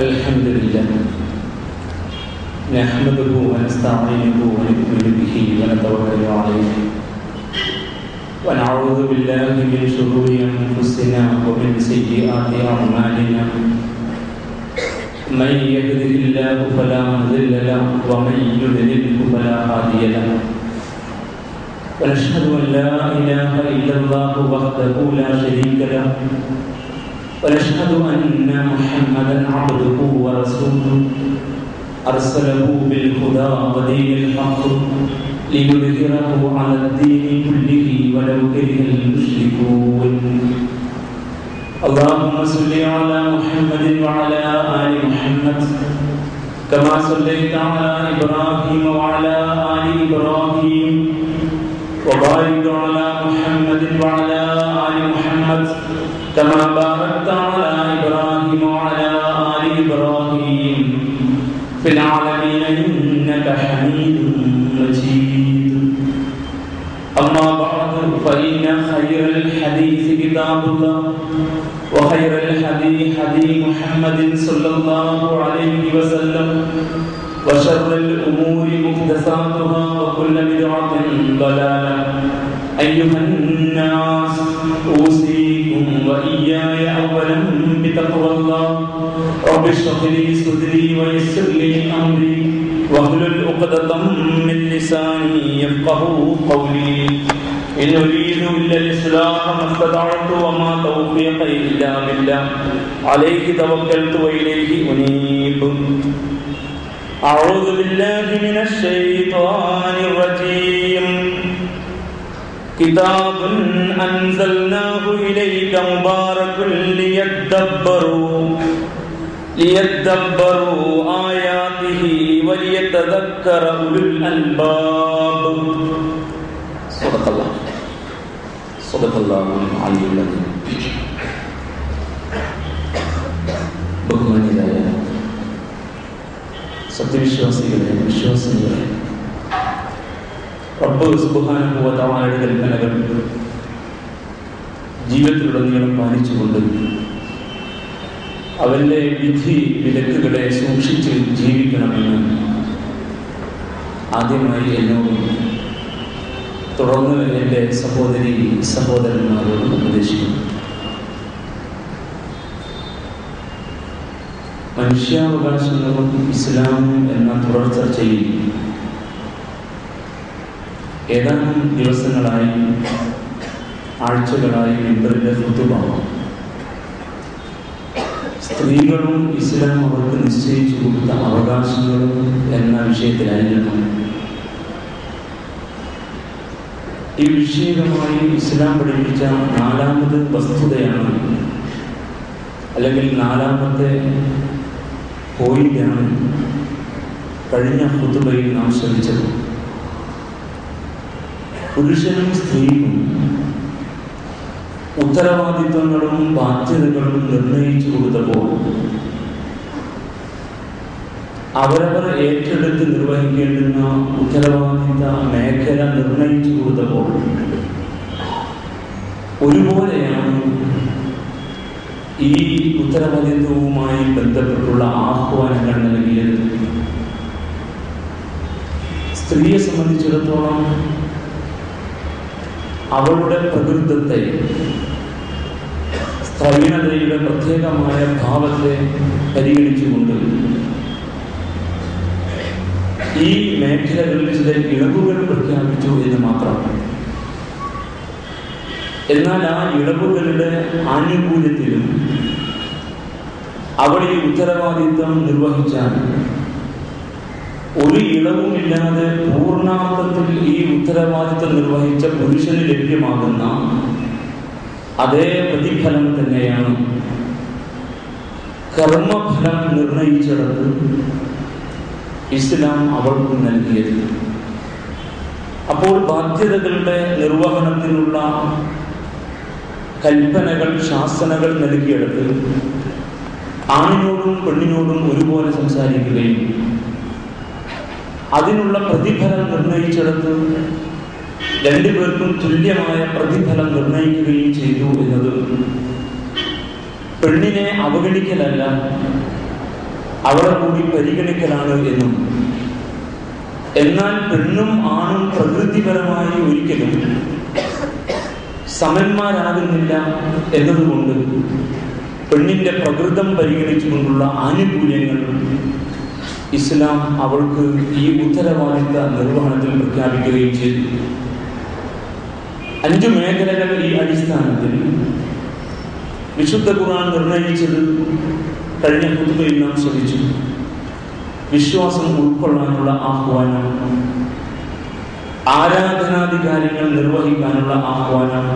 الحمد لله نحمده ونستعينه ونؤمن به ونتوكل عليه ونعوذ بالله من شرور أنفسنا ومن سيئات أعمالنا من يهده الله فلا مضل له ومن يضلل فلا هادي له ونشهد أن لا إله إلا الله وحده لا شريك له ونشهد أن محمدًا عبده ورسوله أرسله بالهدى ودين الحق ليظهره على الدين كله ولو كره المشركون. اللهم صل على محمد وعلى آل محمد كما صليت على إبراهيم وعلى آل إبراهيم وبارك على محمد وعلى آل محمد كما باركت على إبراهيم وعلى آل إبراهيم في العالمين إنك حميد مجيد. أما بعد فإن خير الحديث كتاب الله وخير الهدي هدي محمد صلى الله عليه وسلم وشر الأمور محدثاتها وكل بدعة ضلالة. أيها الناس أوصيكم وإياي أولا بتقوى الله. رب اشرح لي صدري ويسر لي أمري واحلل عقدة من لساني يفقهوا قولي. إن أريد إلا الإصلاح ما استطعت وما توفيقي إلا بالله عليه توكلت وإليه أنيب. أعوذ بالله من الشيطان الرجيم. كتاب أنزلناه إليك مبارك ليدبروا آياته وليتذكر أولو الألباب. صدق الله العلي العظيم. ബഹുമാന്യരായ സത്യവിശ്വാസികളെ, വിശ്വാസികളെ, റബ്ബ് സുബ്ഹാനഹു വ തആലയുടെ കൽപ്പനകൾ ജീവിതത്തിലുടനീളം പാലിച്ചുകൊണ്ട് അവന്റെ വിധി വിലക്കുകളെ സൂക്ഷിച്ച് ജീവിക്കണമെന്ന് ആദ്യമായി എന്നോടും തുടർന്ന് എൻ്റെ സഹോദരി സഹോദരന്മാരോടും ഉപദേശിക്കുന്നു. മനുഷ്യാവകാശങ്ങളും ഇസ്ലാമും എന്ന തുടർ ചർച്ചയിൽ ഏതാനും ദിവസങ്ങളായി, ആഴ്ചകളായി മെമ്പറിന്റെ ഖുതുബ സ്ത്രീകളും ഇസ്ലാം അവർക്ക് നിശ്ചയിച്ചു കൊടുത്ത അവകാശങ്ങളും എന്ന വിഷയത്തിലായിരുന്നു. ഈ വിഷയമായി ഇസ്ലാം പഠിപ്പിച്ച നാലാമത് വസ്തുതയാണ്, അല്ലെങ്കിൽ നാലാമത്തെ പോയിന്റാണ് കഴിഞ്ഞ ഖുതുബയിൽ നാം ശ്രമിച്ചത്. പുരുഷനും സ്ത്രീയും ഉത്തരവാദിത്വങ്ങളും ബാധ്യതകളും നിർണയിച്ചു കൊടുത്തപ്പോൾ, അവരവർ ഏറ്റെടുത്ത് നിർവഹിക്കേണ്ടുന്ന ഉത്തരവാദിത്ത മേഖല നിർണയിച്ചു കൊടുത്തപ്പോൾ ഒരുപോലെയാണ് ഈ ഉത്തരവാദിത്വവുമായി ബന്ധപ്പെട്ടുള്ള ആഹ്വാനങ്ങൾ നൽകിയത്. സ്ത്രീയെ സംബന്ധിച്ചിടത്തോളം അവളുടെ പ്രകൃതത്തെ, സ്ത്രീണതയുടെ പ്രത്യേകമായ ഭാവത്തെ പരിഗണിച്ചുകൊണ്ട് ഈ മേഖലകളിൽ ചില ഇളവുകൾ പ്രഖ്യാപിച്ചു എന്ന് മാത്രം. എന്നാൽ ആ ഇളവുകളുടെ ആനുകൂല്യത്തിലും അവൾ ഈ ഉത്തരവാദിത്വം നിർവഹിച്ചാൽ ഒരു ഇളവുമില്ലാതെ പൂർണ്ണാർത്ഥത്തിൽ ഈ ഉത്തരവാദിത്വം നിർവഹിച്ച പുരുഷന് ലഭ്യമാകുന്ന അതേ പ്രതിഫലം തന്നെയാണ് കർമ്മഫലം നിർണയിച്ചിടത്ത് ഇസ്ലാം അവൾക്ക് നൽകിയത്. അപ്പോൾ ബാധ്യതകളുടെ നിർവഹണത്തിനുള്ള കൽപ്പനകൾ, ശാസനകൾ നൽകിയെടുത്ത് ആണിനോടും പെണ്ണിനോടും ഒരുപോലെ സംസാരിക്കുകയും അതിനുള്ള പ്രതിഫലം നിർണയിച്ചെടുത്ത് രണ്ടുപേർക്കും തുല്യമായ പ്രതിഫലം നിർണയിക്കുകയും ചെയ്തു എന്നത് പെണ്ണിനെ അവഗണിക്കലല്ല, അവളെ കൂടി പരിഗണിക്കലാണ് എന്നും, എന്നാൽ പെണ്ണും ആണും പ്രകൃതിപരമായി ഒരിക്കലും സമന്മാരാകുന്നില്ല എന്നതുകൊണ്ട് പെണ്ണിന്റെ പ്രകൃതം പരിഗണിച്ചുകൊണ്ടുള്ള ആനുകൂല്യങ്ങൾ ഇസ്ലാം അവൾക്ക് ഈ ഉത്തരവാദിത്ത നിർവഹണത്തിൽ പ്രഖ്യാപിക്കുകയും ചെയ്തു. 5 മേഖലകൾ ഈ അടിസ്ഥാനത്തിൽ വിശുദ്ധ ഖുർആൻ നിർണയിച്ചത് കഴിഞ്ഞ ഖുതുബയിൽ നാം ശ്രദ്ധിച്ചു. വിശ്വാസം ഉൾക്കൊള്ളാനുള്ള ആഹ്വാനം, ആരാധനാധികാരങ്ങൾ നിർവഹിക്കാനുള്ള ആഹ്വാനം,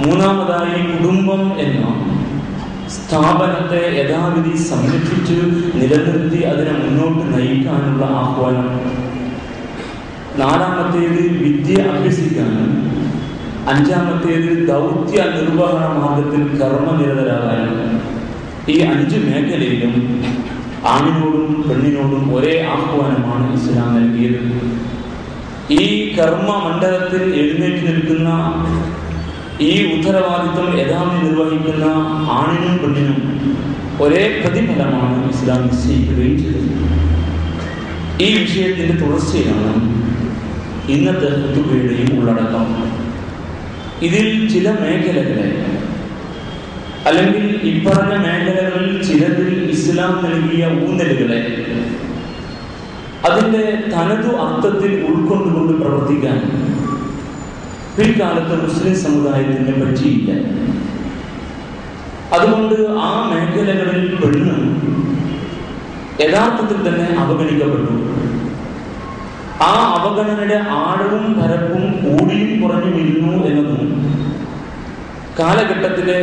മൂന്നാമതായി കുടുംബം എന്ന സ്ഥാപനത്തെ യഥാവിധി സംരക്ഷിച്ച് നിലനിർത്തി അതിനെ മുന്നോട്ട് നയിക്കാനുള്ള ആഹ്വാനം, നാലാമത്തേത് വിദ്യ അഭ്യസിക്കാനും, അഞ്ചാമത്തേത് ദൗത്യ നിർവഹണ മാർഗത്തിൽ കർമ്മനിരതരാകാനും. ഈ 5 മേഖലയിലും ആണിനോടും പെണ്ണിനോടും ഒരേ ആഹ്വാനമാണ് ഇസ്ലാം നൽകിയത്. ഈ കർമ്മ മണ്ഡലത്തിൽ എഴുന്നേറ്റ് നിൽക്കുന്ന ഈ ഉത്തരവാദിത്വം യഥാവിധി നിർവഹിക്കുന്ന ആണിനും പെണ്ണിനും ഒരേ പ്രതിഫലമാണ് ഇസ്ലാം നിശ്ചയിക്കുകയും ചെയ്തത്. ഈ വിഷയത്തിന്റെ തുടർച്ചയാണ് ഇന്നത്തെ ഖുതുബയുടെയും ഉള്ളടക്കം. ഇതിൽ ചില മേഖലകളെ, അല്ലെങ്കിൽ ഇപ്പറഞ്ഞ മേഖലകളിൽ ചിലതിൽ ഇസ്ലാം നൽകിയ ഊന്നലുകളെ അതിന്റെ തനതു അർത്ഥത്തിൽ ഉൾക്കൊണ്ടുകൊണ്ട് പ്രവർത്തിക്കാൻ പിൽക്കാലത്ത് മുസ്ലിം സമുദായത്തിന് പറ്റിയില്ല. അതുകൊണ്ട് ആ മേഖലകളിൽ പെണ്ണ് യഥാർത്ഥത്തിൽ തന്നെ അവഗണിക്കപ്പെട്ടു. ആ അവഗണനയുടെ ആഴവും പരപ്പും കൂടിയും കുറഞ്ഞുമിരുന്നു എന്നതും കാലഘട്ടത്തിലെ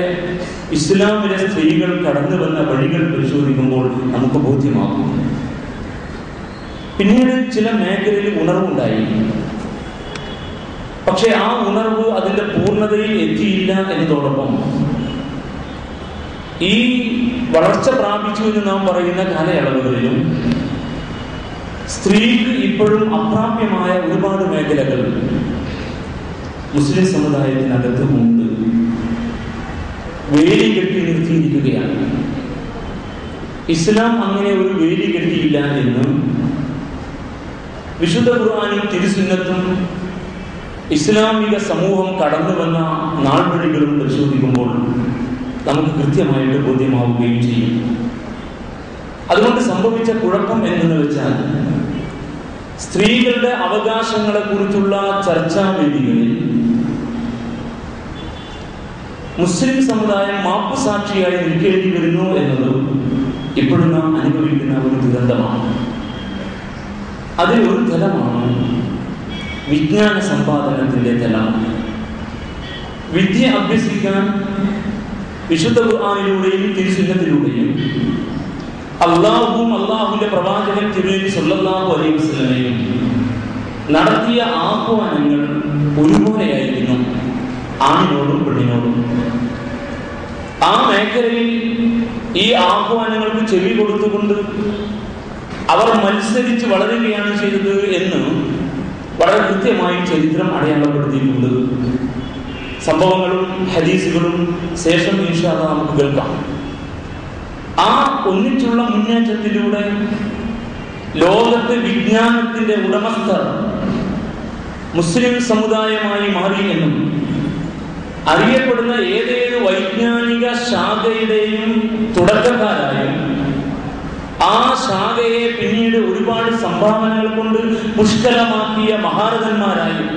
ഇസ്ലാമിലെ സ്ത്രീകൾ കടന്നു വന്ന വഴികൾ പരിശോധിക്കുമ്പോൾ നമുക്ക് ബോധ്യമാകും. പിന്നീട് ചില മേഖലയിൽ ഉണർവുണ്ടായി. പക്ഷെ ആ ഉണർവ് അതിന്റെ പൂർണ്ണതയിൽ എത്തിയില്ല എന്നതോടൊപ്പം ഈ വളർച്ച പ്രാപിച്ചു എന്ന് നാം പറയുന്ന കാലയളവുകളിലും സ്ത്രീക്ക് ഇപ്പോഴും അപ്രാപ്യമായ ഒരുപാട് മേഖലകൾ മുസ്ലിം സമുദായത്തിനകത്ത് ഉണ്ട്. വേലി കെട്ടി നിർത്തിയിരിക്കുകയാണ്. ഇസ്ലാം അങ്ങനെ ഒരു വേലി കെട്ടിയില്ല എന്ന് വിശുദ്ധ ഖുർആനും തിരുസുന്നത്തും ഇസ്ലാമിക സമൂഹം കടന്നു വന്ന നാൾവഴികളും പരിശോധിക്കുമ്പോൾ നമുക്ക് കൃത്യമായിട്ട് ബോധ്യമാവുകയും ചെയ്യും. അതുകൊണ്ട് സംഭവിച്ച കുഴപ്പം എന്തെന്ന് വെച്ചാൽ, സ്ത്രീകളുടെ അവകാശങ്ങളെ കുറിച്ചുള്ള ചർച്ചാവേദികളിൽ മുസ്ലിം സമുദായം മാപ്പുസാക്ഷിയായി നിൽക്കേണ്ടി വരുന്നു എന്നത് ഇപ്പോഴും നാം അനുഭവിക്കുന്ന ഒരു ദുരന്തമാണ്. അതിൽ ഒരു തലമാണ് വിജ്ഞാന സമ്പാദനത്തിന്റെ തലം. വിദ്യ അഭ്യസിക്കാൻ വിശുദ്ധ ഖുർആനിലൂടെയും തിരുസുന്നത്തിലൂടെയും അല്ലാഹുവും അല്ലാഹുവിന്റെ പ്രവാചകൻ തിരുനബി സല്ലല്ലാഹു അലൈഹി വസല്ലമയും നടത്തിയ ആഹ്വാനങ്ങൾ ഒരുപോലെയായിരുന്നു ആണിനോടും പെണ്ണിനോടും. ആ മേഖലയിൽ ഈ ആഹ്വാനങ്ങൾക്ക് ചെവി കൊടുത്തുകൊണ്ട് അവർ മത്സരിച്ച് വളരുകയാണ് ചെയ്തത് എന്ന് വളരെ കൃത്യമായി ചരിത്രം അടയാളപ്പെടുത്തിയിട്ടുണ്ട്. സംഭവങ്ങളും ഹദീസുകളും ശേഷം ഇൻഷാ അല്ലാഹ് നമുക്ക് കേൾക്കാം. ആ ഒന്നിച്ചുള്ള മുന്നേറ്റത്തിലൂടെ ലോകത്ത് വിജ്ഞാനത്തിന്റെ ഉടമസ്ഥർ മുസ്ലിം സമുദായമായി മാറി എന്നും അറിയപ്പെടുന്ന ഏതേത് വൈജ്ഞാനിക ശാഖയുടെയും തുടക്കക്കാരായും ആ ശാഖയെ പിന്നീട് ഒരുപാട് സംഭാവനകൾ കൊണ്ട് പുഷ്കലമാക്കിയ മഹാരഥന്മാരായും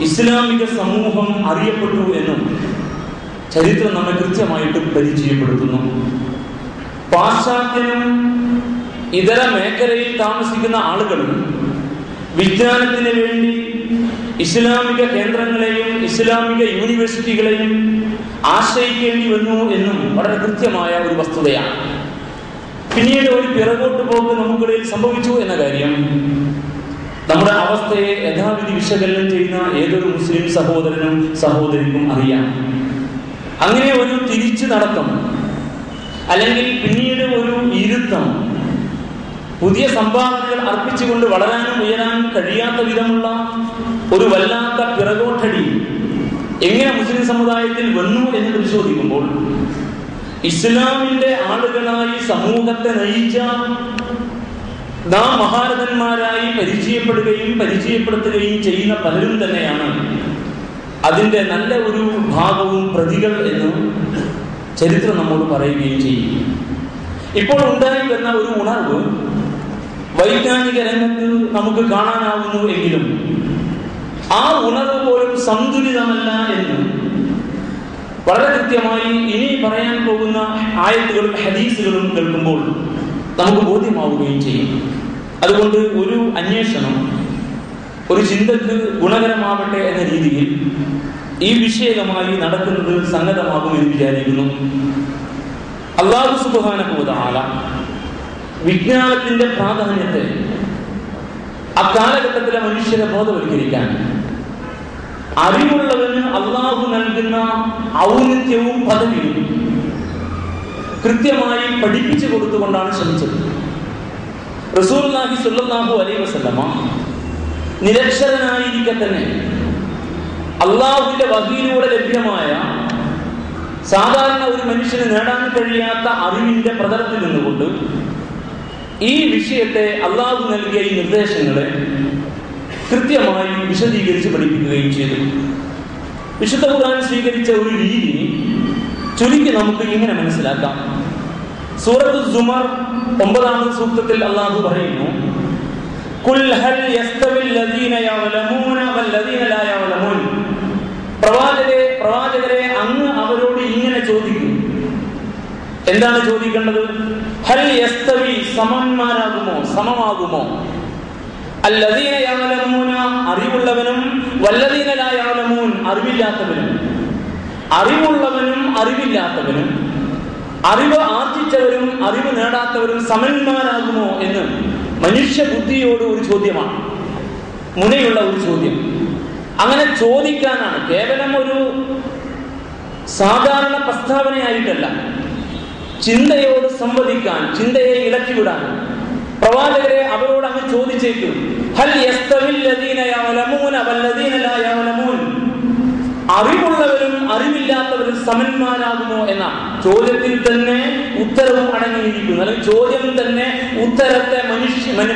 ഇസ്ലാമിക സമൂഹം അറിയപ്പെട്ടു എന്നും ചരിത്രം നമ്മെ കൃത്യമായിട്ട് പരിചയപ്പെടുത്തുന്നു. പാശ്ചാത്യനും ഇതര മേഖലയിൽ താമസിക്കുന്ന ആളുകളും വിജ്ഞാനത്തിന് വേണ്ടി ഇസ്ലാമിക കേന്ദ്രങ്ങളെയും ഇസ്ലാമിക യൂണിവേഴ്സിറ്റികളെയും ആശ്രയിക്കേണ്ടി വന്നു എന്നും വളരെ കൃത്യമായ ഒരു വസ്തുതയാണ്. പിന്നീട് ഒരു പിറകോട്ട് പോക്ക് നമുക്കിടയിൽ സംഭവിച്ചു എന്ന കാര്യം നമ്മുടെ അവസ്ഥയെ യഥാവിധി വിശകലനം ചെയ്യുന്ന ഏതൊരു മുസ്ലിം സഹോദരനും സഹോദരിക്കും അറിയാം. അങ്ങനെ ഒരു തിരിച്ചു നടത്തം അല്ലെങ്കിൽ പിന്നീട് ഒരു ഇരുത്തം, പുതിയ സംഭാവനകൾ അർപ്പിച്ചുകൊണ്ട് വളരാനും ഉയരാനും കഴിയാത്ത വിധമുള്ള ഒരു വല്ലാത്ത പിറകോട്ടടി എങ്ങനെ മുസ്ലിം സമുദായത്തിൽ വന്നു എന്ന് പരിശോധിക്കുമ്പോൾ ഇസ്ലാമിന്റെ ആളുകളായി സമൂഹത്തെ നയിച്ച നാം മഹാരഥന്മാരായി പരിചയപ്പെടുത്തുകയും ചെയ്യുന്ന പലരും തന്നെയാണ് അതിന്റെ നല്ല ഒരു ഭാഗവും പ്രതികൾ എന്ന് ചരിത്രം നമ്മോട് പറയുകയും ചെയ്യും. ഇപ്പോൾ ഉണ്ടായി വരുന്ന ഒരു ഉണർവ് വൈജ്ഞാനിക രംഗത്ത് നമുക്ക് കാണാനാവുന്നു എങ്കിലും ആ ഉണർവ് പോലും സന്തുലിതമല്ല എന്ന് വളരെ കൃത്യമായി ഇനി പറയാൻ പോകുന്ന ആയത്തുകളും ഹദീസുകളും കേൾക്കുമ്പോൾ നമുക്ക് ബോധ്യമാവുകയും ചെയ്യും. അതുകൊണ്ട് ഒരു അന്വേഷണം ഒരു ചിന്തക്ക് ഗുണകരമാവട്ടെ എന്ന രീതിയിൽ ഈ വിഷയകമായി നടക്കുന്നത് സംഗതമാകുമെന്ന് വിചാരിക്കുന്നു. അല്ലാഹു സുബ്ഹാനഹു വ തആല വിജ്ഞാനത്തിന്റെ പ്രാധാന്യത്തെ അക്കാലഘട്ടത്തിലെ മനുഷ്യരെ ബോധവൽക്കരിക്കാൻ അറിവുള്ളവന് അള്ളാഹു നൽകുന്ന ഔന്നത്യവും പദവിയും കൃത്യമായി പഠിപ്പിച്ചു കൊടുത്തുകൊണ്ടാണ് ശ്രമിച്ചത്. റസൂലുള്ളാഹി സ്വല്ലല്ലാഹു അലൈഹി വസല്ലമ നിരക്ഷരനായിരിക്കെ തന്നെ അള്ളാഹുവിന്റെ വഹീയിലൂടെ ലഭ്യമായ സാധാരണ ഒരു മനുഷ്യന് നേടാൻ കഴിയാത്ത അറിവിന്റെ പ്രതലത്തിൽ നിന്നുകൊണ്ട് ഈ വിഷയത്തെ അള്ളാഹു നൽകിയ ഈ നിർദ്ദേശങ്ങളെ കൃത്യമായി വിശദീകരിച്ച് പഠിപ്പിക്കുകയും ചെയ്തു. വിശുദ്ധ ഖുർആൻ സ്വീകരിച്ച ഒരു രീതി ചുരുക്കി നമുക്ക് ഇങ്ങനെ മനസ്സിലാക്കാം. സൂറത്ത് സുമർ 9-ാമത്തെ സൂക്തത്തിൽ അള്ളാഹു പറയുന്നു, ഖുൽ ഹൽ യസ്തവിൽ ലദീന യഅലമൂന വല്ലദീന ലാ യഅലമൂൻ. പ്രവാചകരെ അങ്ങ് അവരോട് ഇങ്ങനെ ചോദിക്കും. എന്താണ് ചോദിക്കേണ്ടത്? ഹൽ യസ്തവി, സമന്മാരാകുമോ, സമമാകുമോ? അല്ലദീന യഅലമൂന, അറിവുള്ളവനും, വല്ലദീന ലാ യഅലമൂൻ, അറിവില്ലാത്തവനും. അറിവുള്ളവനും അറിവില്ലാത്തവനും, അറിവ് ആർജിച്ചവരും അറിവ് നേടാത്തവരും സമന്മാരാകുമോ എന്ന് മനുഷ്യ ബുദ്ധിയോട് ഒരു ചോദ്യമാണ്, മുനയുള്ള ഒരു ചോദ്യം. അങ്ങനെ ചോദിക്കാനാണ്, കേവലം ഒരു സാധാരണ പ്രസ്താവനയായിട്ടല്ല, ചിന്തയോട് സംവദിക്കാൻ, ചിന്തയെ ഇളക്കിവിടാൻ പ്രവാചകരെ അവരോട് അങ്ങ് ചോദിച്ചേക്കും. ഹൽ യസ്തവിൽ ലദീന യഅലമൂന വല്ലദീന ലാ യഅലമൂൻ. അറിവുള്ളവരും അറിവില്ലാത്തവരും സമന്മാരാകുമോ എന്ന ചോദ്യത്തിൽ തന്നെ ഉത്തരവും അടങ്ങിയിരിക്കുന്നു. അല്ലെങ്കിൽ ചോദ്യം തന്നെ ഉത്തരത്തെ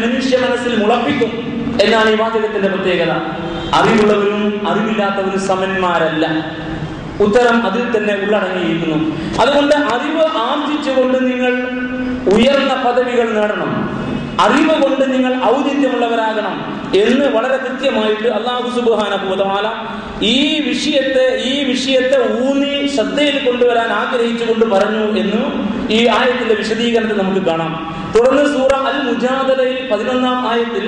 മനുഷ്യ മനസ്സിൽ മുളപ്പിക്കും എന്നാണ് ഈ വാചകത്തിന്റെ പ്രത്യേകത. അറിവുള്ളവരും അറിവില്ലാത്തവരും സമന്മാരല്ല. ഉത്തരം അതിൽ തന്നെ ഉള്ളടങ്ങിയിരിക്കുന്നു. അതുകൊണ്ട് അറിവ് ആർജിച്ചുകൊണ്ട് നിങ്ങൾ ഉയർന്ന പദവികൾ നേടണം, അറിവ് കൊണ്ട് നിങ്ങൾ ഔചിത്യമുള്ളവരാകണം എന്ന് വളരെ കൃത്യമായിട്ട് അല്ലാഹു സുബ്ഹാനഹു വ തആല ഈ വിഷയത്തെ ഊന്നി ശ്രദ്ധയിൽ കൊണ്ടുവരാൻ ആഗ്രഹിച്ചുകൊണ്ട് പറഞ്ഞു എന്ന് ഈ ആയത്തിന്റെ വിശദീകരണത്തിൽ നമുക്ക് കാണാം. തുടർന്ന് സൂറ അൽ മുജാദലയിൽ 11-ാം ആയത്തിൽ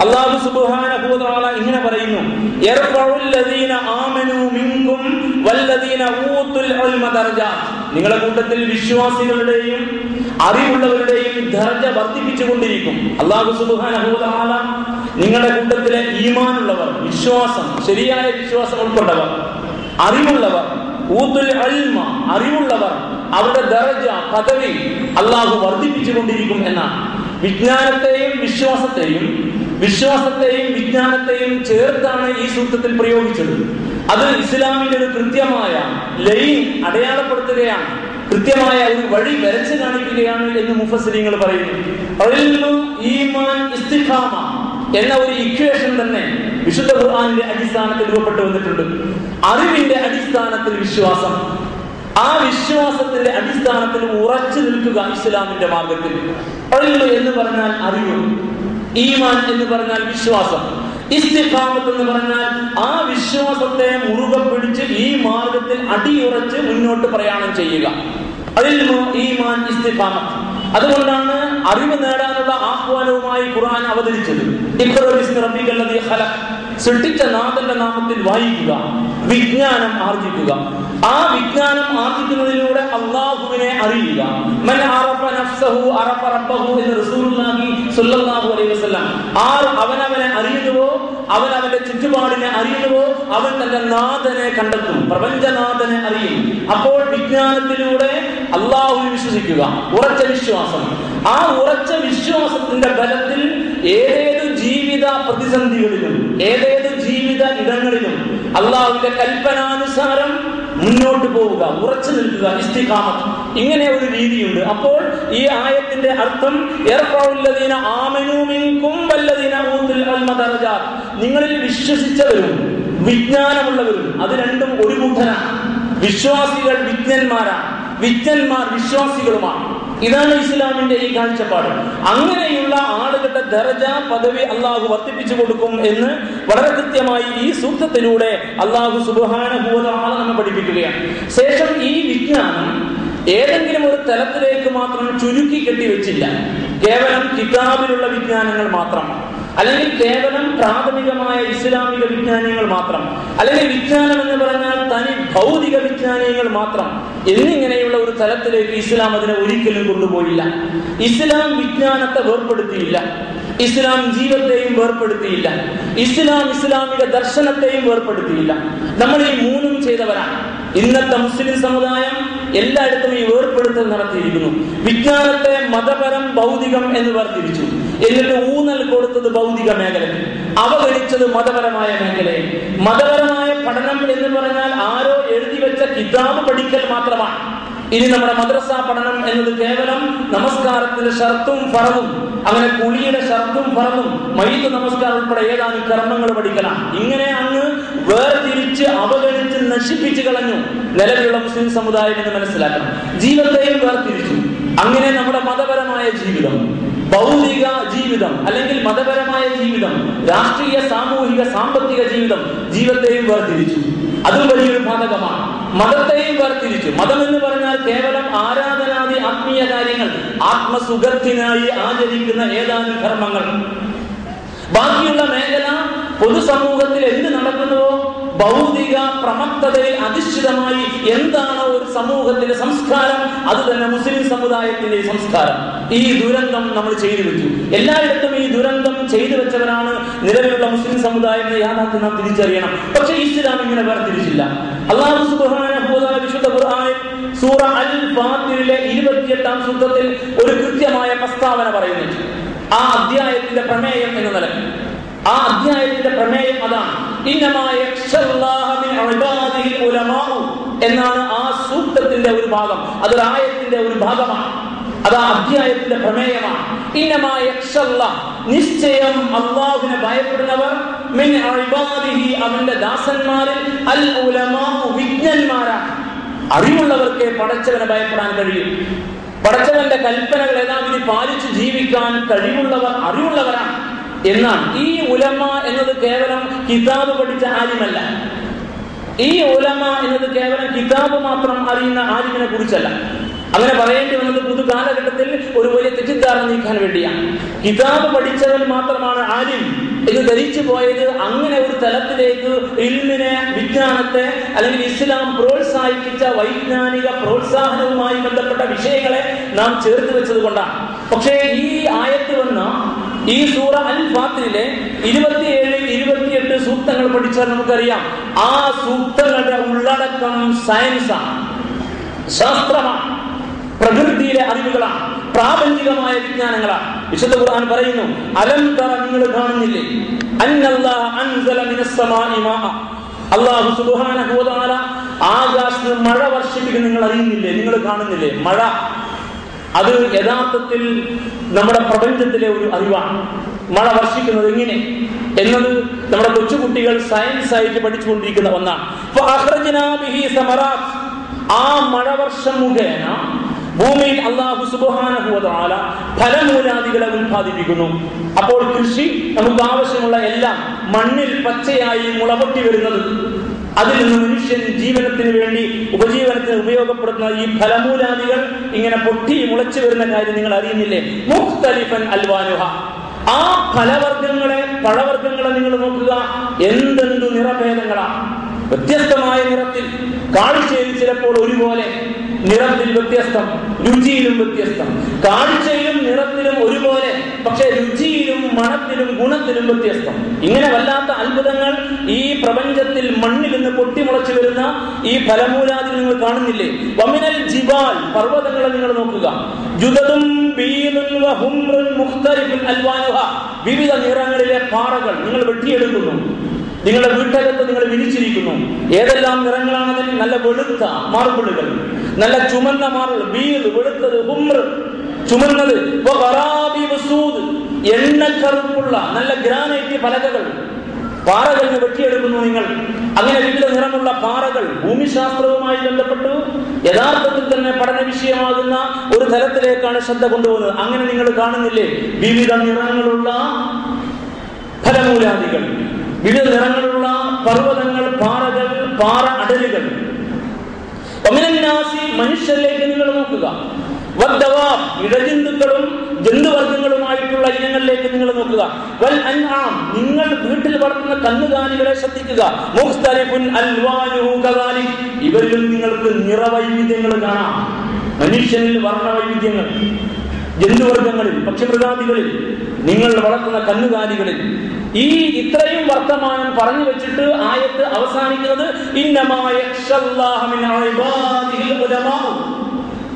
അല്ലാഹു സുബ്ഹാനഹു വ തആല ഇങ്ങനെ പറയുന്നു, യർഫഉൽ ലദീന ആമനൂ മിൻകും വല്ലദീന ഊതുൽ ഇൽമ ദറജാത്ത്. നിങ്ങളുടെ കൂട്ടത്തിൽ വിശ്വാസികളുടെയും അറിവുള്ളവരുടെയും ദർജ വർദ്ധിപ്പിച്ചുകൊണ്ടിരിക്കും. അല്ലാഹു സുബ്ഹാനഹു വ തആല നിങ്ങളുടെ കൂട്ടത്തിലെ ഈമാനുള്ളവർ, വിശ്വാസം, ശരിയായ വിശ്വാസം ഉൾക്കൊണ്ടവർ, അറിവുള്ളവർ, ഊതുൽ ഇൽമ, അറിവുള്ളവർ, അവരുടെ ദർജ, പദവി അല്ലാഹു വർദ്ധിപ്പിച്ചുകൊണ്ടിരിക്കും എന്നാണ്. വിജ്ഞാനത്തെയും വിശ്വാസത്തെയും വിജ്ഞാനത്തെയും ചേർത്താണ് ഈ സൂത്രത്തിൽ പ്രയോഗിച്ചത്. അത് ഇസ്ലാമിന്റെ ഒരു കൃത്യമായ ലൈൻ അടയാളപ്പെടുത്തുകയാണ്, കൃത്യമായ ഒരു വഴി വരച്ചു കാണിക്കുകയാണ് എന്ന് മുഫസ്സിരീങ്ങൾ പറയുന്നു. ഇൽമു, ഈമാൻ, ഇസ്തിഖാമ എന്ന ഒരു ഇക്വേഷൻ തന്നെ വിശുദ്ധ ഖുർആനിന്റെ അടിസ്ഥാനത്തിൽ രൂപപ്പെട്ടു വന്നിട്ടുണ്ട്. അറിവിന്റെ അടിസ്ഥാനത്തിൽ വിശ്വാസം, ആ വിശ്വാസത്തിന്റെ അടിസ്ഥാനത്തിൽ ഉറച്ചു നിൽക്കുക ഇസ്ലാമിന്റെ മാർഗത്തിൽ. ഇൽമു എന്ന് പറഞ്ഞാൽ അറിവ്, ഈമാൻ എന്ന് പറഞ്ഞാൽ വിശ്വാസം, ഇസ്തിഖാമത്ത് എന്ന് പറഞ്ഞാൽ ആ വിശ്വാസത്തെ മുറുകെ പിടിച്ച് ഈ മാർഗത്തിൽ അടിയുറച്ച് മുന്നോട്ട് പ്രയാണം ചെയ്യുക. ഇൽമു, ഈമാൻ, ഇസ്തിഖാമത്ത്. അതുകൊണ്ടാണ് അറിവ് നേടാനുള്ള ആഹ്വാനവുമായി ഖുർആൻ അവതരിച്ചത്. ഇഖ്റ ബിസ്മി റബ്ബിക്കൽ ലദീ ഖലഖ്, സൃഷ്ടിച്ച നാഥന്റെ നാമത്തിൽ വായിക്കുക, വിജ്ഞാനം ആർജിക്കുക. ആ വിജ്ഞാനം ആർജിക്കുന്നതിലൂടെ അല്ലാഹുവിനെ അറിയുക. മൻ അറഫ നഫ്സഹു അറഫ റബ്ബഹു എന്ന് റസൂലുള്ളാഹി സ്വല്ലല്ലാഹു അലൈഹി വസല്ലം. ആർ അവനവനെ അറിയുന്നുവോ, അവൻ അവന്റെ ചുറ്റുപാടിനെ അറിയുന്നുവോ, അവൻ തന്റെ നാഥനെ കണ്ടെത്തും, പ്രപഞ്ചനാഥനെ അറിയും. അപ്പോൾ വിജ്ഞാനത്തിലൂടെ അല്ലാഹുവിൽ വിശ്വസിക്കുക, ഉറച്ച വിശ്വാസം. ആ ഉറച്ച വിശ്വാസത്തിന്റെ ബലത്തിൽ ഏതേതു ജീവിത പ്രതിസന്ധികളിലും ഏതേതു ജീവിത ഇടങ്ങളിലും അല്ലാഹുവിന്റെ കൽപ്പനാനുസാരം മുന്നോട്ട് പോവുക, ഉറച്ചു നിൽക്കുക, ഇസ്തിഖാമത്ത്. ഇങ്ങനെ ഒരു രീതിയുണ്ട്. അപ്പോൾ ഈ ആയത്തിന്റെ അർത്ഥം നിങ്ങളിൽ വിശ്വസിച്ചവരും വിജ്ഞാനമുള്ളവരും, അത് രണ്ടും ഒരു കൂട്ടരാണ്. വിശ്വാസികൾ വിജ്ഞന്മാരാണ്, വിജ്ഞന്മാർ വിശ്വാസികളുമാണ്. ഇതാണ് ഇസ്ലാമിന്റെ ഈ കാഴ്ചപ്പാട്. അങ്ങനെയുള്ള ആളുകളുടെ ദർജ പദവി അള്ളാഹു വർദ്ധിപ്പിച്ചു കൊടുക്കും എന്ന് വളരെ കൃത്യമായി ഈ സൂക്തത്തിലൂടെ അള്ളാഹു സുബ്ഹാനഹു വ തആല നമ്മെ പഠിപ്പിക്കുകയാണ്. ശേഷം ഈ വിജ്ഞാനം ഏതെങ്കിലും ഒരു തലത്തിലേക്ക് മാത്രം ചുരുക്കി കെട്ടിവെച്ചില്ല. കേവലം കിതാബിലുള്ള വിജ്ഞാനങ്ങൾ മാത്രം, അല്ലെങ്കിൽ കേവലം പ്രാഥമികമായ ഇസ്ലാമിക വിജ്ഞാനങ്ങൾ മാത്രം, അല്ലെങ്കിൽ വിജ്ഞാനം എന്ന് പറഞ്ഞാൽ തനി ഭൗതിക വിജ്ഞാനങ്ങൾ മാത്രം എന്നിങ്ങനെയുള്ള ഒരു തലത്തിലേക്ക് ഇസ്ലാം അതിനെ ഒരിക്കലും കൊണ്ടുപോയില്ല. ഇസ്ലാം വിജ്ഞാനത്തെ വേർപ്പെടുത്തിയില്ല, ഇസ്ലാം ജീവിതത്തെയും വേർപ്പെടുത്തിയില്ല, ഇസ്ലാം ഇസ്ലാമിക ദർശനത്തെയും വേർപ്പെടുത്തിയില്ല. നമ്മൾ ഈ മൂന്നും ചെയ്തവരാണ്. ഇന്നത്തെ മുസ്ലിം സമുദായം എല്ലായിടത്തും ഈ വേർപ്പെടുത്തൽ നടത്തിയിരിക്കുന്നു. വിജ്ഞാനത്തെ മതപരം ഭൗതികം എന്ന് വേർതിരിച്ചു. എന്നിട്ട് ഊന്നൽ കൊടുത്തത് ഭൗതിക മേഖലയിൽ, അവഗണിച്ചത് മതപരമായ മേഖലയിൽ. മതപരമായ പഠനം എന്ന് പറഞ്ഞാൽ ആരോ എഴുതി വെച്ച കിതാബ് പഠിക്കൽ മാത്രമാണ്. ഇനി നമ്മുടെ മദ്രസ പഠനം എന്നത് കേവലം നമസ്കാരത്തിന്റെ ഷർത്തും ഫറദും, അങ്ങനെ കുളിയുടെ ഷർത്തും ഫറദും, മയ്യിത്ത് നമസ്കാരം ഉൾപ്പെടെ ഏതാനും കർമ്മങ്ങൾ പഠിക്കണം. ഇങ്ങനെ അങ്ങ് വേർതിരിച്ച് അവഗണിച്ച് നശിപ്പിച്ചു കളഞ്ഞു നിലവിലുള്ള മുസ്ലിം സമുദായം എന്ന് മനസ്സിലാക്കണം. ജീവിതത്തെയും വേർതിരിച്ചു. അങ്ങനെ നമ്മുടെ മതപരമായ ജീവിതം, ഭൗതിക ജീവിതം, അല്ലെങ്കിൽ മതപരമായ ജീവിതം, രാഷ്ട്രീയ സാമൂഹിക സാമ്പത്തിക ജീവിതത്തെയും വേർതിരിച്ചു. അതും വലിയൊരു ബാധകമാണ്. മതത്തെയും വേർതിരിച്ചു. മതം എന്ന് പറഞ്ഞാൽ കേവലം ആരാധനാദി ആത്മീയ കാര്യങ്ങൾ, ആത്മസുഖത്തിനായി ആചരിക്കുന്ന ഏതാനും കർമ്മങ്ങൾ. ബാക്കിയുള്ള മേഖല പൊതുസമൂഹത്തിൽ എന്ത് നടക്കുന്നുവോ ഭൗതിക പ്രമത്തതയിൽ അധിഷ്ഠിതമായി എന്താണോ ഒരു സമൂഹത്തിന്റെ സംസ്കാരം, അത് തന്നെ മുസ്ലിം സമുദായത്തിന്റെ സംസ്കാരം. ഈ ദുരന്തം നമ്മൾ ചെയ്തു വെച്ചു. എല്ലായിടത്തും ഈ ദുരന്തം ചെയ്തു വെച്ചവരാണ് നിലവിലുള്ള മുസ്ലിം സമുദായം എന്ന യാഥാർത്ഥ്യം നാം തിരിച്ചറിയണം. പക്ഷേ ഇസ്ലാം ഇങ്ങനെ വേർതിരിച്ചില്ല. അല്ലാഹു സുബ്ഹാനഹു വ തആല വിശുദ്ധ ഖുർആനിൽ സൂറ അൽ ഫാത്തിറിലെ 28-ാം സൂക്തത്തിൽ ഒരു കൃത്യമായ പ്രസ്താവന പറയുന്നുണ്ട്. ആ അധ്യായത്തിന്റെ പ്രമേയം എന്ന നിലയ്ക്ക്, ആ അധ്യായത്തിന്റെ പ്രമേയം അതാണ്. എന്നാണ് ആ സൂക്തത്തിന്റെ ഒരു ഭാഗം. അതൊരു ആയത്തിന്റെ ഒരു ഭാഗമാണ്. അത് ആ അധ്യായത്തിന്റെ പ്രമേയമാണ്. നിശ്ചയം അല്ലാഹുവിനെ ഭയപ്പെടുന്നവർ മിൻ ഇബാദിഹി, അവന്റെ ദാസന്മാരിൽ, അൽ ഉലമാഉ, വിജ്ഞന്മാരാണ്. അറിവുള്ളവർക്ക് പടച്ചവനെ ഭയപ്പെടാൻ കഴിയും. പടച്ചവന്റെ കൽപ്പനകൾ യഥാവിധി പാലിച്ചു ജീവിക്കാൻ കഴിവുള്ളവർ അറിവുള്ളവരാണ് എന്നാണ്. ഈ ഉലമ എന്നത് കേവലം കിതാബ് പഠിച്ച ആലിമല്ല. ഈ ഉലമ എന്നത് കേവലം കിതാബ് മാത്രം അറിയുന്ന ആലിമിനെ കുറിച്ചല്ല. അങ്ങനെ പറയേണ്ടി വന്നത് പുതുകാലഘട്ടത്തിൽ ഒരു വലിയ തെറ്റിദ്ധാരണ നീക്കാൻ വേണ്ടിയാണ്. കിതാബ് പഠിച്ചവൻ മാത്രമാണ് ആലിം എന്ന് ധരിച്ചു പോയത്. അങ്ങനെ ഒരു തലത്തിലേക്ക് ഇൽമിനെ, വിജ്ഞാനത്തെ, അല്ലെങ്കിൽ ഇസ്ലാം പ്രോത്സാഹിപ്പിച്ച വൈജ്ഞാനിക പ്രോത്സാഹനവുമായി ബന്ധപ്പെട്ട വിഷയങ്ങളെ നാം ചേർത്ത് വെച്ചത് കൊണ്ടാണ്. പക്ഷേ ഈ ആയത്ത് വന്ന ഈ സൂറ അൽ ഫാത്തിറിലെ 27, 28 സൂക്തങ്ങൾ പഠിച്ചാൽ നമുക്കറിയാം ആ സൂക്തങ്ങളുടെ ഉള്ളടക്കം സയൻസാണ്, ശാസ്ത്രമാണ്, പ്രകൃതിയിലെ അറിവുകളാണ്, പ്രാപഞ്ചികമായ വിജ്ഞാനങ്ങളാണ്. വിശുദ്ധ ഖുർആൻ പറയുന്നു, അലം തറ, നിങ്ങൾ കാണുന്നില്ലേ, അന്നല്ലാഹ അൻസല മിനസ് സമാഇ മാഅ, അല്ലാഹു സുബ്ഹാനഹു വ തആല ആകാശത്ത് മഴ വർഷിപ്പിക്കുന്നത് നിങ്ങൾ അറിയുന്നില്ലേ, നിങ്ങൾ കാണുന്നില്ലേ? മഴ അത് യഥാർത്ഥത്തിൽ നമ്മുടെ പ്രപഞ്ചത്തിലെ ഒരു അറിവാണ്. മഴ വർഷിക്കുന്നത് എങ്ങനെ എന്നത് നമ്മുടെ കൊച്ചുകുട്ടികൾ സയൻസ് ആയിട്ട് പഠിച്ചുകൊണ്ടിരിക്കുന്ന ഒന്നാണ്. ആ മഴവർഷം മുഖേന ഭൂമിയിൽ അല്ലാഹു സുബ്ഹാനഹു വ തആല ഫലമൂലാദികളെ ഉത്പാദിപ്പിക്കുന്നു. അപ്പോൾ കൃഷി, നമുക്ക് ആവശ്യമുള്ള എല്ലാം മണ്ണിൽ പച്ചയായി മുളപൊട്ടി വരുന്നത്, അതിൽ നിന്ന് മനുഷ്യൻ ജീവനത്തിന് വേണ്ടി, ഉപജീവനത്തിന് ഉപയോഗപ്പെടുത്തുന്ന ഈ ഫലമൂലാദികൾ ഇങ്ങനെ പൊട്ടി മുളച്ചു വരുന്ന കാര്യം നിങ്ങൾ അറിയുന്നില്ലേ? മുഖ്തലിഫൻ അൽവാനുഹ, ആ ഫലവർഗങ്ങളെ, പഴവർഗങ്ങളെ നിങ്ങൾ നോക്കുക, എന്തെന്തു നിറഭേദങ്ങളാണ്. വ്യത്യസ്തമായ നിറത്തിൽ, കാഴ്ചയിൽ ചിലപ്പോൾ ഒരുപോലെ, നിറത്തിൽ വ്യത്യസ്തം, രുചിയിലും വ്യത്യസ്തം. കാഴ്ചയിലും നിറത്തിലും ഒരുപോലെ, പക്ഷെ രുചിയിലും മണത്തിലും ഗുണത്തിലും വ്യത്യസ്തം. ഇങ്ങനെ വല്ലാത്ത അത്ഭുതങ്ങൾ ഈ പ്രപഞ്ചത്തിൽ മണ്ണിൽ നിന്ന് പൊട്ടിമുളച്ചു വരുന്ന ഈ ഫലമൂലാദി നിങ്ങൾ കാണുന്നില്ലേ? വമിനൽ ജിബാൽ, പർവ്വതങ്ങളെ നിങ്ങൾ നോക്കുക, ജുദദും ബീദുൻ വഹുംറുൻ മുഖ്തലിഫുൻ അൽവാനുഹ, വിവിധ നിറങ്ങളിലെ പാറകൾ നിങ്ങൾ വെട്ടിയെടുക്കുന്നു. നിങ്ങളുടെ വീട്ടകത്ത് നിങ്ങൾ വിരിച്ചിരിക്കുന്നു. ഏതെല്ലാം നിറങ്ങളാണെന്ന്? നല്ല വെളുത്ത മാർബിളുകൾ, നല്ല ചുമന്ന മാർബിൾ, ബീർ വെളുത്തത്, ഹുമ്ർ ചുമന്നത്, എണ്ണക്കറുപ്പുള്ള നല്ല ഗ്രാനൈറ്റ് പലകകൾ, പാറകളിൽ നിന്ന് വെട്ടിയെടുക്കുന്നു നിങ്ങൾ. അങ്ങനെ വിവിധ നിറമുള്ള പാറകൾ ഭൂമിശാസ്ത്രവുമായി ബന്ധപ്പെട്ട് യഥാർത്ഥത്തിൽ തന്നെ പഠന വിഷയമാകുന്ന ഒരു തലത്തിലേക്കാണ് ശ്രദ്ധ കൊണ്ടുപോകുന്നത്. അങ്ങനെ നിങ്ങൾ കാണുന്നില്ലേ വിവിധ നിറങ്ങളുള്ള ഫലമൂലാദികൾ, വിവിധ നിറങ്ങളുള്ള പർവ്വതങ്ങൾ, പാറകൾ, പാറ അടലുകൾ. മനുഷ്യരിലേക്ക് നിങ്ങൾ നോക്കുക. ഇഴജന്തുക്കളും ജന്തുവർഗങ്ങളുമായിട്ടുള്ള ഇനങ്ങളിലേക്ക് നിങ്ങൾ നോക്കുക. വൽ അൻആം, നിങ്ങൾ വീട്ടിൽ വളർത്തുന്ന കന്നുകാലികളെ ശ്രദ്ധിക്കുക. മുഖ്തലിഫുൻ അൽവാനുഹു കദാലിക്, ഇവരിലും നിങ്ങൾക്ക് നിറവൈവിധ്യങ്ങൾ കാണാം. മനുഷ്യനിൽ വർണ്ണവൈവിധ്യങ്ങൾ, ജന്തുവർഗങ്ങളിൽ, പക്ഷിമൃഗാദികളിൽ, നിങ്ങൾ വളർത്തുന്ന കന്നുകാലികളിൽ. ഈ ഇത്രയും വർത്തമാനം പറഞ്ഞു വെച്ചിട്ട് ആയത്ത് അവസാനിക്കുന്നത് ഇന്നമാ യഖ്ശല്ലാഹ മിൻ ഇബാദിഹിൽ ഉലമാ,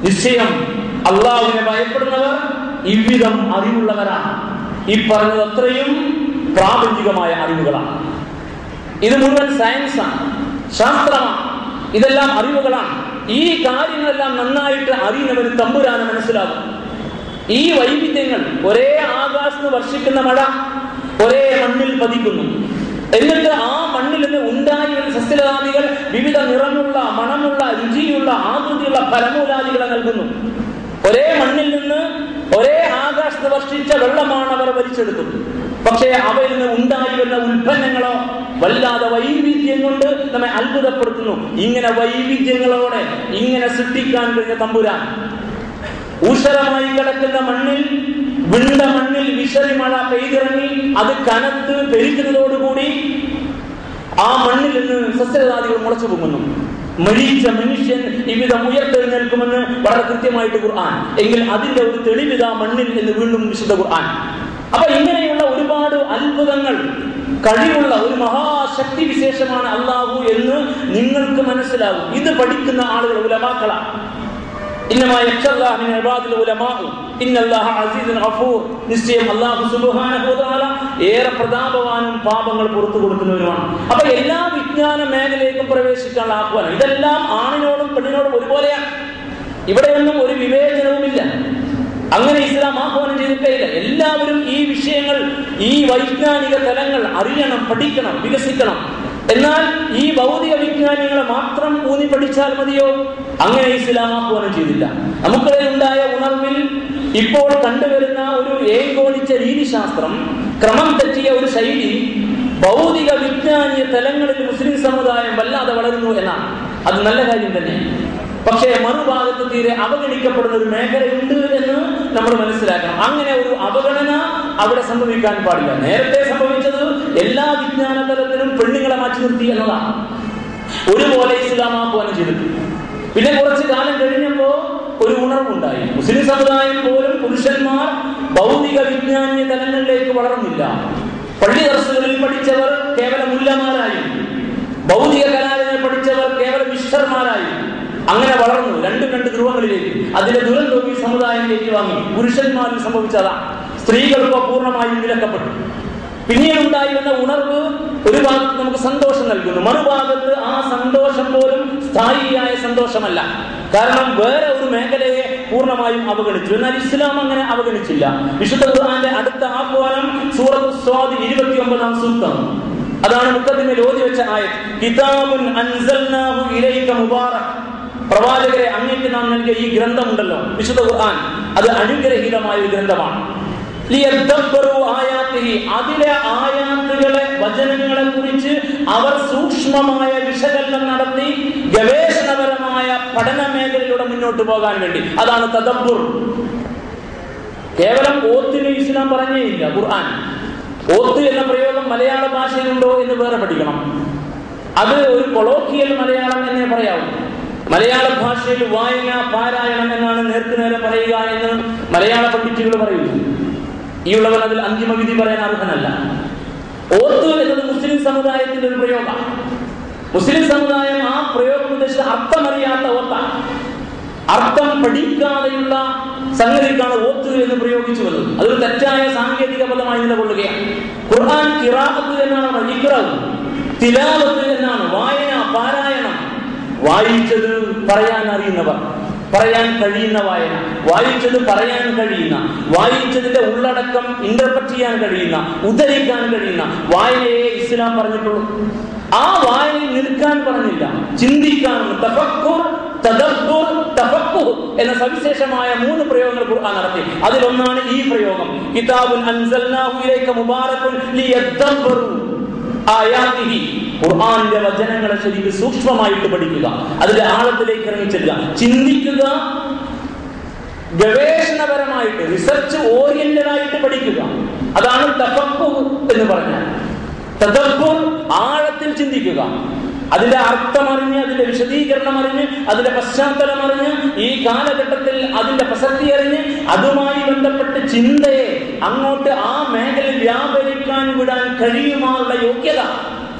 നിശ്ചയം അള്ളാഹുവിനെ ഭയപ്പെടുന്നവർ ഇவ்விதം അറിവുള്ളവരാണ്. ഈ പറഞ്ഞത് അത്രയും പ്രാപഞ്ചികമായ അറിവുകളാണ്. ഇത് മുഴുവൻ സയൻസാണ്, ശാസ്ത്രമാണ്, ഇതെല്ലാം അറിവുകളാണ്. ഈ കാര്യങ്ങളെല്ലാം നന്നായിട്ട് അറിയുന്നവന് തമ്പുരാനെ മനസ്സിലാകും. ഈ വൈവിധ്യങ്ങൾ, ഒരേ ആകാശത്ത് വർഷിക്കുന്ന മഴ ഒരേ മണ്ണിൽ പതിക്കുന്നു, എന്നിട്ട് ആ മണ്ണിൽ നിന്ന് ഉണ്ടായി വരുന്ന സസ്യലതാദികൾ വിവിധ നിറമുള്ള, മണമുള്ള, രുചിയുള്ള, ആകൃതിയുള്ള ഫലമൂലാദികളെ നൽകുന്നു. ഒരേ മണ്ണിൽ നിന്ന് ഒരേ ആകാശത്ത് വർഷിച്ച വെള്ളമാണ് അവർ വലിച്ചെടുക്കുന്നത്. പക്ഷേ അവയിൽ നിന്ന് ഉണ്ടായി വരുന്ന ഉൽപ്പന്നങ്ങളോ വല്ലാതെ വൈവിധ്യം കൊണ്ട് നമ്മെ അത്ഭുതപ്പെടുത്തുന്നു. ഇങ്ങനെ വൈവിധ്യങ്ങളോടെ ഇങ്ങനെ സൃഷ്ടിക്കാൻ കഴിഞ്ഞ തമ്പുരാൻ ഊഷരമായി കിടക്കുന്ന മണ്ണിൽ, വിണ്ട മണ്ണിൽ വിശറി മഴ പെയ്തിറങ്ങി അത് കനത്ത് പെരുകുന്നതോടുകൂടി ആ മണ്ണിൽ നിന്ന് സസ്യലതാദികൾ മുളച്ചു പൊങ്ങുന്നു. മരിച്ച മനുഷ്യൻ ഇവിധം ഉയർത്തെഴുന്നേൽക്കുമെന്ന് വളരെ കൃത്യമായിട്ട് ഖുർആൻ. എങ്കിൽ അതിന്റെ ഒരു തെളിവിത മണ്ണിൽ എന്ന് വീണ്ടും വിശുദ്ധ ഖുർആൻ. അപ്പൊ ഇങ്ങനെയുള്ള ഒരുപാട് അത്ഭുതങ്ങൾ കഴിവുള്ള ഒരു മഹാശക്തി വിശേഷമാണ് അള്ളാഹു എന്ന് നിങ്ങൾക്ക് മനസ്സിലാകും. ഇത് പഠിക്കുന്ന ആളുകൾ ഉലമാക്കളാണ്. ഇന്നമാ യഖ്ശല്ലാഹ മിൻ ഇബാദിൽ ഉലമാ ഇന്നല്ലാഹ അസീസുൻ ഗഫൂർ, നിശ്ചയം അല്ലാഹു സുബ്ഹാനഹു വ തആല ഏറെ പ്രതാപവാനും പാപങ്ങൾ പുറത്തു കൊടുക്കുന്നവരുമാണ്. അപ്പൊ എല്ലാ വിജ്ഞാന മേഖലയിലേക്കും പ്രവേശിക്കാനുള്ള ആഹ്വാനം ഇതെല്ലാം ആണിനോടും പെണ്ണിനോടും ഒരുപോലെയാണ്. ഇവിടെയൊന്നും ഒരു വിവേചനവുമില്ല. അങ്ങനെ ഇസ്ലാം ആഹ്വാനം ചെയ്തിട്ടേ ഇല്ല. എല്ലാവരും ഈ വിഷയങ്ങൾ, ഈ വൈജ്ഞാനിക തലങ്ങൾ അറിയണം, പഠിക്കണം, വികസിക്കണം. എന്നാൽ ഈ ഭൗതിക വിജ്ഞാനങ്ങളെ മാത്രം ഊന്നി പഠിച്ചാൽ മതിയോ? അങ്ങനെ ഇസ്ലാം ആഹ്വാനം ചെയ്തില്ല. നമുക്കിടയിൽ ഉണ്ടായ ഉണർവിൽ ഇപ്പോൾ കണ്ടുവരുന്ന ഒരു ഏകോണിച്ച രീതിശാസ്ത്രം, ക്രമം തെറ്റിയ ഒരു ശൈലി, ഭൗതിക വിജ്ഞാനീയ തലങ്ങളിൽ മുസ്ലിം സമുദായം വല്ലാതെ വളരുന്നു എന്നാണ്. അത് നല്ല കാര്യം തന്നെ. പക്ഷേ മറുഭാഗത്ത് തീരെ അവഗണിക്കപ്പെടുന്ന ഒരു മേഖലയുണ്ട് എന്ന് നമ്മൾ മനസ്സിലാക്കണം. അങ്ങനെ ഒരു അവഗണന അവിടെ സംഭവിക്കാൻ പാടില്ല. നേരത്തെ സംഭവിച്ചത് എല്ലാ വിജ്ഞാന തലത്തിലും പെണ്ണുങ്ങളെ മാറ്റി നിർത്തി എന്നതാണ്. ഒരുപോലെ ഇസ്ലാം ആഹ്വാനം ചെയ്തിട്ടുണ്ട്. പിന്നെ കുറച്ചു കാലം കഴിഞ്ഞപ്പോ ഒരു ഉണർവുണ്ടായി. മുസ്ലിം സമുദായം പോലും പുരുഷന്മാർ ഭൗതിക വിജ്ഞാനീയ തലങ്ങളിലേക്ക് വളർന്നില്ല. പള്ളി ദർസുകളിൽ പഠിച്ചവർ കേവലം മുല്ലമാരായി, ഭൗതിക കലാലയങ്ങളിൽ പഠിച്ചവർ കേവലം മിസ്റ്റർമാരായി. അങ്ങനെ വളർന്നു രണ്ട് ധ്രുവങ്ങളിലേക്ക്. അതിലെ ദുരന്തവും ഈ സമുദായം ഏറ്റുവാങ്ങി. പുരുഷന്മാരിൽ സംഭവിച്ചതാണ്. സ്ത്രീകൾക്ക് പൂർണ്ണമായും വിലക്കപ്പെട്ടു. പിന്നീട് ഉണ്ടായി വന്ന ഉണർവ് ഒരു ഭാഗത്ത് നമുക്ക് സന്തോഷം നൽകുന്നു, മറുഭാഗത്ത് ആ സന്തോഷം പോലും സ്ഥായിയായ സന്തോഷമല്ല. കാരണം വേറെ ഒരു മേഖലയെ പൂർണ്ണമായും അവഗണിച്ചു. എന്നാൽ ഇസ്ലാം അങ്ങനെ അവഗണിച്ചില്ല. വിശുദ്ധ ഖുർആന്റെ അടുത്ത ആഹ്വാനം സൂറത്ത് സ്വാദ് 29-ാം സൂക്തം. അതാണ് മുഖദ്ദിമയിൽ ഓതി വെച്ച ആയത്ത്. കിതാബുൻ അൻസൽനാഹു ഇലൈക മുബാറക്, പ്രവാചകരെ അങ്ങേക്ക് നാം നൽകിയ ഈ ഗ്രന്ഥമുണ്ടല്ലോ വിശുദ്ധ ഖുർആൻ, അത് അനുഗ്രഹീതമായ ഒരു ഗ്രന്ഥമാണ്. അതിലെ ആയാത്തുകളെ, വചനങ്ങളെ കുറിച്ച് അവർ സൂക്ഷ്മമായ വിശകലനം നടത്തി ഗവേഷണപരമായ പഠന മേഖലയിലൂടെ മുന്നോട്ട് പോകാൻ വേണ്ടി. അതാണ് തദബ്ബുർ. കേവലം ഓത്തിന് ഇസ്ലാം പറഞ്ഞേയില്ല. ഖുർആൻ ഓത്ത് എന്ന പ്രയോഗം മലയാള ഭാഷയിലുണ്ടോ എന്ന് വേറെ പഠിക്കണം. അത് ഒരു കൊളോക്കിയൽ മലയാളം എന്നേ പറയാവൂ. മലയാള ഭാഷയിൽ വായന, പാരായണം എന്നാണ് നേർക്കുനേരെ പറയുക എന്ന് മലയാള പണ്ഡിറ്റുകൾ പറയുന്നു. ഈ ഉള്ളവൻ അതിൽ അന്തിമ വിധി പറയാൻ അർഹനല്ല. ഓത്ത് എന്നത് മുസ്ലിം സമുദായത്തിന്റെ ഒരു പ്രയോഗമാണ്. മുസ്ലിം സമുദായം ആ പ്രയോഗം ഉദ്ദേശിച്ച അർത്ഥമറിയാത്ത ഓത്താണ്. അർത്ഥം പഠിക്കാതെയുള്ള സംഗതിക്കാണ് ഓത്ത് എന്ന് പ്രയോഗിച്ചു വന്നത്. അതൊരു തെറ്റായ സാങ്കേതിക പദമായി നിലകൊള്ളുകയാണ്. ഖുർആൻ ഖിറാഅത്ത് എന്നാണ് ഇഖ്റാ. തിലാവത്ത് എന്നാണ് വായന, പാരായണം. വായിച്ചത് പറയാൻ അറിയുന്നവർ, പറയാൻ കഴിയുന്ന വായന, വായിച്ചത് പറയാൻ കഴിയുന്ന, വായിച്ചതിന്റെ ഉള്ളടക്കം ഇന്റർപ്രറ്റ് ചെയ്യാൻ കഴിയുന്ന, ഉദ്ധരിക്കാൻ കഴിയുന്ന വായനയെ ഇസ്ലാം പറഞ്ഞിട്ടുള്ളൂ. ആ വായനയിൽ നിൽക്കാൻ പറഞ്ഞില്ല, ചിന്തിക്കാനും. തഫക്കുർ, തദബ്ബുർ, തഫഖുഹ് എന്ന സവിശേഷമായ 3 പ്രയോഗങ്ങൾ ഖുർആൻ നടത്തി. അതിലൊന്നാണ് ഈ പ്രയോഗം, കിതാബുൻ അൻസൽനാഹു ഇലൈക മുബാറകുൻ ലിയദ്ദബ്ബറു ആയാതിഹി. ഖുർആനിന്റെ വചനങ്ങളെ ശരിക്കും സൂക്ഷ്മമായിട്ട് പഠിക്കുക, അതിന്റെ ആഴത്തിലേക്ക് ഇറങ്ങിച്ചെല്ലുക, ചിന്തിക്കുക, ഗവേഷണപരമായിട്ട് റിസർച്ച് ഓറിയന്റഡ് ആയിട്ട് പഠിക്കുക. അതാണ് തഫഖുഹ് എന്ന് പറഞ്ഞാൽ. തദബ്ബുർ, ആഴത്തിൽ ചിന്തിക്കുക, അതിന്റെ അർത്ഥം അറിഞ്ഞ്, അതിന്റെ വിശദീകരണം അറിഞ്ഞ്, അതിന്റെ പശ്ചാത്തലം അറിഞ്ഞ്, ഈ കാലഘട്ടത്തിൽ അതിന്റെ പ്രസക്തി അറിഞ്ഞ്, അതുമായി ബന്ധപ്പെട്ട് ചിന്തയെ അങ്ങോട്ട് ആ മേഖലയിൽ വ്യാപരിക്കാൻ വിടാൻ കഴിയുമാറുള്ള യോഗ്യത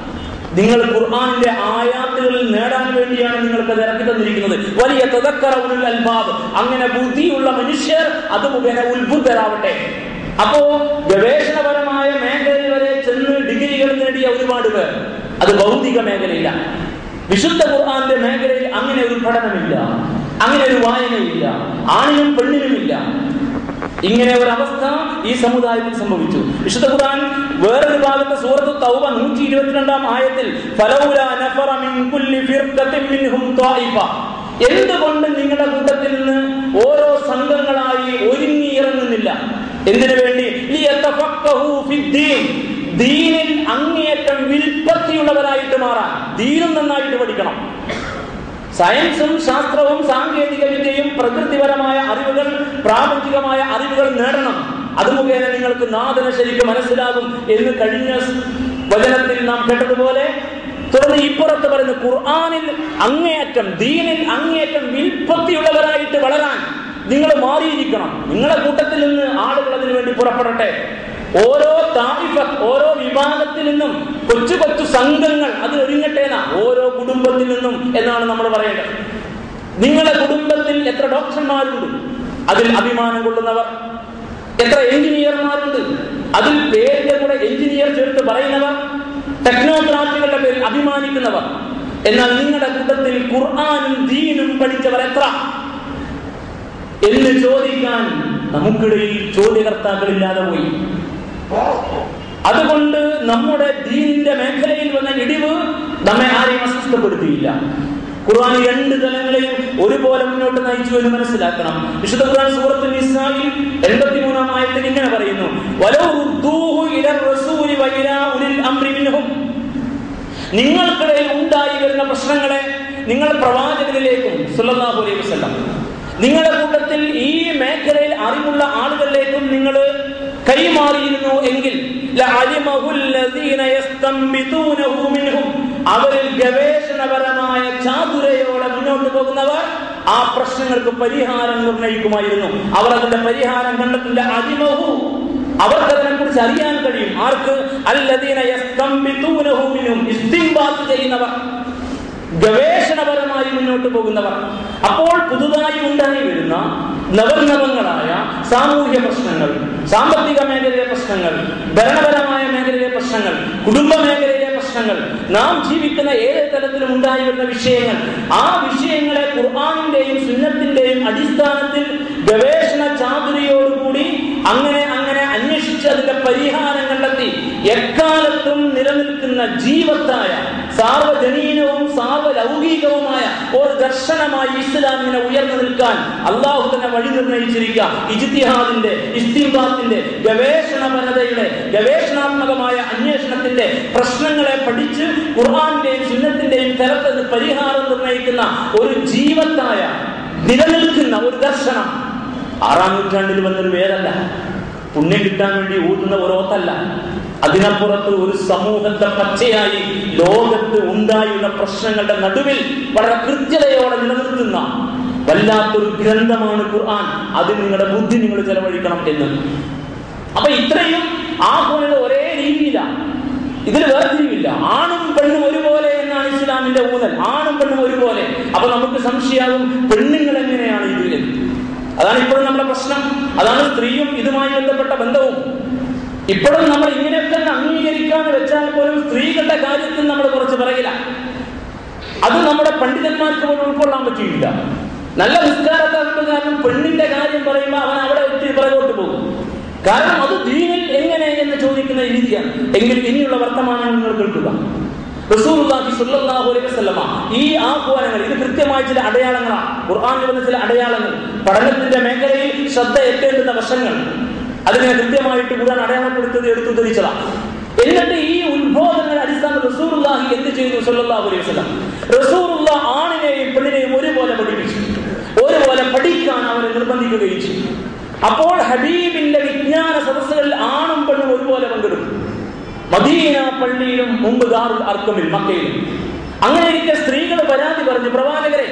നിങ്ങൾ ഖുർആനിന്റെ ആയാത്തുകളിൽ നേടാൻ വേണ്ടിയാണ് നിങ്ങൾക്ക് അത് ഇറക്കി തന്നിരിക്കുന്നത്. വലിയ തദക്കറ ഉലുൽ അൽബാബ്, അങ്ങനെ ബുദ്ധിയുള്ള മനുഷ്യർ അത് മുഖേന ഉത്ബുദ്ധരാവട്ടെ. അപ്പോ ഗവേഷണപരമായ മേഖലയിൽ വരെ ചെന്ന് ഡിഗ്രികൾ നേടിയ ഒരുപാട് പേർ, അത് ഭൗതിക മേഖലയിലാണ്. വിശുദ്ധ ഖുർആന്റെ മേഖലയിൽ അങ്ങനെ ഒരു പഠനമില്ല, അങ്ങനെ ഒരു വായനയില്ല, ആണിനും പെണ്ണിനുമില്ല. ഇങ്ങനെ ഒരു അവസ്ഥ ഈ സമുദായത്തിൽ സംഭവിച്ചു. വിശുദ്ധ ഖുർആൻ വേറൊരു ഭാഗത്ത് സൂറത്ത് തൗബ 122 ആയത്തിൽ ഫലൗലാ നഫറ മിൻ കുല്ലി ഫിർഖത്തിൻ മിൻഹും ത്വായിഫ, എന്തുകൊണ്ട് നിങ്ങളുടെ കൂട്ടത്തിൽ നിന്ന് ഓരോ സംഘങ്ങളായി ഒരുങ്ങി ഇറങ്ങുന്നില്ല? എന്തിനു വേണ്ടി? ലിയതഫഖഹു ഫിദ്ദീൻ, ദീനിൽ അങ്ങേയറ്റം വിൽപ്പത്തിയുള്ളവരായിട്ട് മാറാൻ. ദീനും നന്നായിട്ട് പഠിക്കണം. സയൻസും ശാസ്ത്രവും സാങ്കേതിക വിദ്യയും പ്രകൃതിപരമായ അറിവുകൾ, പ്രാപഞ്ചികമായ അറിവുകൾ നേടണം. അത് മുഖേന നിങ്ങൾക്ക് നാഥനെ ശരിക്കും മനസ്സിലാകും എന്ന് കഴിഞ്ഞ വചനത്തിൽ നാം കേട്ടതുപോലെ തുടർന്ന് ഇപ്പുറത്ത് പറയുന്ന ഖുർആനിൽ അങ്ങേയറ്റം, ദീനിൽ അങ്ങേയറ്റം വിൽപ്പത്തിയുള്ളവരായിട്ട് വളരാൻ നിങ്ങൾ മാറിയിരിക്കണം. നിങ്ങളുടെ കൂട്ടത്തിൽ നിന്ന് ആളുകൾ അതിനു വേണ്ടി പുറപ്പെടട്ടെ. ഓരോ തായിഫ, ഓരോ വിഭാഗത്തിൽ നിന്നും കൊച്ചു കൊച്ചു സംഘങ്ങൾ അതിലൊരുങ്ങട്ടെ എന്നാ. ഓരോ കുടുംബത്തിൽ നിന്നും എന്നാണ് നമ്മൾ പറയേണ്ടത്. നിങ്ങളുടെ കുടുംബത്തിൽ എത്ര ഡോക്ടർമാരുണ്ട്, അതിൽ അഭിമാനം കൊള്ളുന്നവർ? എത്ര എഞ്ചിനീയർമാരുണ്ട്, അതിൽ പേരിന്റെ കൂടെ എഞ്ചിനീയർ ചേർത്ത് പറയുന്നവർ? ടെക്നോക്രാറ്റുകളുടെ പേരിൽ അഭിമാനിക്കുന്നവർ? എന്നാൽ നിങ്ങളുടെ കൂട്ടത്തിൽ ഖുർആനും ദീനും പഠിച്ചവർ എത്ര എന്ന് ചോദിക്കാൻ നമുക്കിടയിൽ ചോദ്യകർത്താക്കളില്ലാതെ പോയി. അതുകൊണ്ട് നമ്മുടെ ദീനിന്റെ മേഖലയിൽ വന്ന ഇടിവ് നമ്മെ ആരെയും അസ്വസ്ഥപ്പെടുത്തിയില്ല. ഖുർആൻ 2 തലങ്ങളെയും ഒരുപോലെ മുന്നോട്ട് നയിച്ചു എന്ന് മനസ്സിലാക്കണം. വിശുദ്ധ ഖുർആൻ സൂറത്തുൽ നിസായിൽ 83 ആയത്തിൽ ഇങ്ങനെ പറയുന്നു, വലൗ റുദ്ദൂഹു ഇലർ റസൂലി വഇലാ ഉലിൽ അംരി മിൻഹും, നിങ്ങൾക്കിടയിൽ ഉണ്ടായി വരുന്ന പ്രശ്നങ്ങളെ നിങ്ങൾ പ്രവാചകനിലേക്കും സല്ലല്ലാഹു അലൈഹി വസല്ലം, നിങ്ങളുടെ കൂട്ടത്തിൽ ഈ മേഖലയിൽ അറിവുള്ള ആളുകളിലേക്കും നിങ്ങൾ കൈമാറിയിരുന്നു എങ്കിൽ അവരിൽ ഗവേഷണപരമായ ചാതുരയോടെ മുന്നോട്ട് പോകുന്നവർ ആ പ്രശ്നങ്ങൾക്ക് പരിഹാരം നിർണയിക്കുമായിരുന്നു. അവർ അതിന്റെ പരിഹാരം കണ്ടെത്തിന്റെ അലിമഹു, അവർക്ക് അതിനെ കുറിച്ച് അറിയാൻ കഴിയും. ആർക്ക്? അല്ലദീന യസ്തംബിതൂനഹു മിൻഹും, ഇസ്തിംബാത്ത് ചെയ്യുന്നവർ, ഗവേഷണപരമായി മുന്നോട്ട് പോകുന്നവർ. അപ്പോൾ പുതുതായി ഉണ്ടായി വരുന്ന നവനവങ്ങളായ സാമൂഹ്യ പ്രശ്നങ്ങൾ, സാമ്പത്തിക മേഖലയിലെ പ്രശ്നങ്ങൾ, ഭരണപരമായ മേഖലയിലെ പ്രശ്നങ്ങൾ, കുടുംബ മേഖലയിലെ പ്രശ്നങ്ങൾ, നാം ജീവിക്കുന്ന ഏത് തലത്തിലും ഉണ്ടായി വരുന്ന വിഷയങ്ങൾ, ആ വിഷയങ്ങളെ ഖുർആനിന്റെയും സുന്നത്തിന്റെയും അടിസ്ഥാനത്തിൽ ഗവേഷണ ചാതുരിയോടുകൂടി അങ്ങനെ അന്വേഷിച്ച് അതിന്റെ പരിഹാരം കണ്ടെത്തി എക്കാലത്തും നിലനിൽക്കുന്ന ജീവത്തായ സാർവജനീനവും സാർവലൗകികവുമായ ഒരു ദർശനമായി ഇസ്ലാമിനെ ഉയർന്നു നിൽക്കാൻ അള്ളാഹു തന്നെ വഴി നിർണയിച്ചിരിക്കുക. ഇജ്തിഹാദിന്റെ, ഇസ്തിംബാത്തിന്റെ, ഗവേഷണപരതയുടെ, ഗവേഷണാത്മകമായ അന്വേഷണത്തിന്റെ പ്രശ്നങ്ങളെ പഠിച്ച് ഖുർആന്റെയും സുന്നത്തിന്റെയും തലത്തിൽ പരിഹാരം നിർണയിക്കുന്ന ഒരു ജീവത്തായ നിലനിൽക്കുന്ന ഒരു ദർശനം 6-ാം നൂറ്റാണ്ടിൽ വന്നൊരു വേരല്ല, പുണ്യം കിട്ടാൻ വേണ്ടി ഊതുന്ന ഓരോത്തല്ല. അതിനപ്പുറത്ത് ഒരു സമൂഹത്തെ പച്ചയായി ലോകത്ത് ഉണ്ടായുള്ള പ്രശ്നങ്ങളുടെ നടുവിൽ വളരെ കൃത്യതയോടെ നിലനിർത്തുന്ന വല്ലാത്തൊരു ഗ്രന്ഥമാണ് ഖുർആൻ. അതിൽ നിങ്ങളുടെ ബുദ്ധി നിങ്ങൾ ചെലവഴിക്കണം എന്ന്. അപ്പൊ ഇത്രയും ആ പോലെ ഒരേ രീതിയിലാണ്, ഇതിൽ വേർതിരിവില്ല. ആണും പെണ്ണും ഒരുപോലെ എന്നാണ് ഇസ്ലാമിന്റെ ഊന്നൽ. ആണും പെണ്ണും ഒരുപോലെ. അപ്പൊ നമുക്ക് സംശയമാകും, പെണ്ണുങ്ങൾ എങ്ങനെയാണ് ഇതിൽ? അതാണ് ഇപ്പോഴും നമ്മുടെ പ്രശ്നം. അതാണ് സ്ത്രീയും ഇതുമായി ബന്ധപ്പെട്ട ബന്ധവും. ഇപ്പോഴും നമ്മൾ ഇങ്ങനെയൊക്കെ അംഗീകരിക്കാന്ന് വെച്ചാൽ പോലും സ്ത്രീകളുടെ കാര്യത്തിൽ നമ്മൾ കുറച്ച് പറയില്ല. അത് നമ്മുടെ പണ്ഡിതന്മാർക്ക് പോലും ഉൾക്കൊള്ളാൻ പറ്റിയില്ല. നല്ല നിസ്കാരക്കാരുടെ കാരണം പെണ്ണിന്റെ കാര്യം പറയുമ്പോൾ അവൻ അവിടെ ഒത്തിരി പുറകോട്ട് പോകും. കാരണം അത് ദീനിൽ എങ്ങനെ എന്ന് ചോദിക്കുന്ന രീതിയാണ്. എങ്കിൽ ഇനിയുള്ള വർത്തമാനങ്ങൾ നിങ്ങൾ കേൾക്കുക. റസൂലുള്ളാഹി സ്വല്ലല്ലാഹു അലൈഹി വസല്ലമ ഈ ആഹ്വാനങ്ങൾ, ഇത് കൃത്യമായ ചില അടയാളങ്ങളാണ്, ഖുർആനിൽ വന്ന ചില അടയാളങ്ങൾ, പഠനത്തിന്റെ മേഖലയിൽ ശ്രദ്ധ എത്തേണ്ടുന്ന വശങ്ങൾ, അതിനെ കൃത്യമായിട്ട് ഖുർആൻ അടയാളപ്പെടുത്തത് എടുത്തു ധരിച്ചതാണ്. എന്നിട്ട് ഈ ഉത്ബോധനങ്ങളുടെ അടിസ്ഥാനത്തിൽ റസൂലുള്ളാഹി എന്ത് ചെയ്തു സ്വല്ലല്ലാഹു അലൈഹി വസല്ലം? റസൂലുള്ളാഹി ആണിനെയും പെണ്ണിനെയും ഒരുപോലെ പഠിപ്പിച്ചു, ഒരുപോലെ പഠിക്കാൻ അവരെ നിർബന്ധിക്കുകയും ചെയ്തു. അപ്പോൾ ഹബീബിന്റെ വിജ്ഞാന സദസ്സുകളിൽ ആണും പെണ്ണും ഒരുപോലെ പങ്കെടുക്കും. മദീന പള്ളിയിലും മുമ്പ് ദാറുൽ അർഖമിൽ മക്കയിലും. അങ്ങനെ ഇരിക്കെ സ്ത്രീകൾ പരാതി പറഞ്ഞു, പ്രവാചകരെ,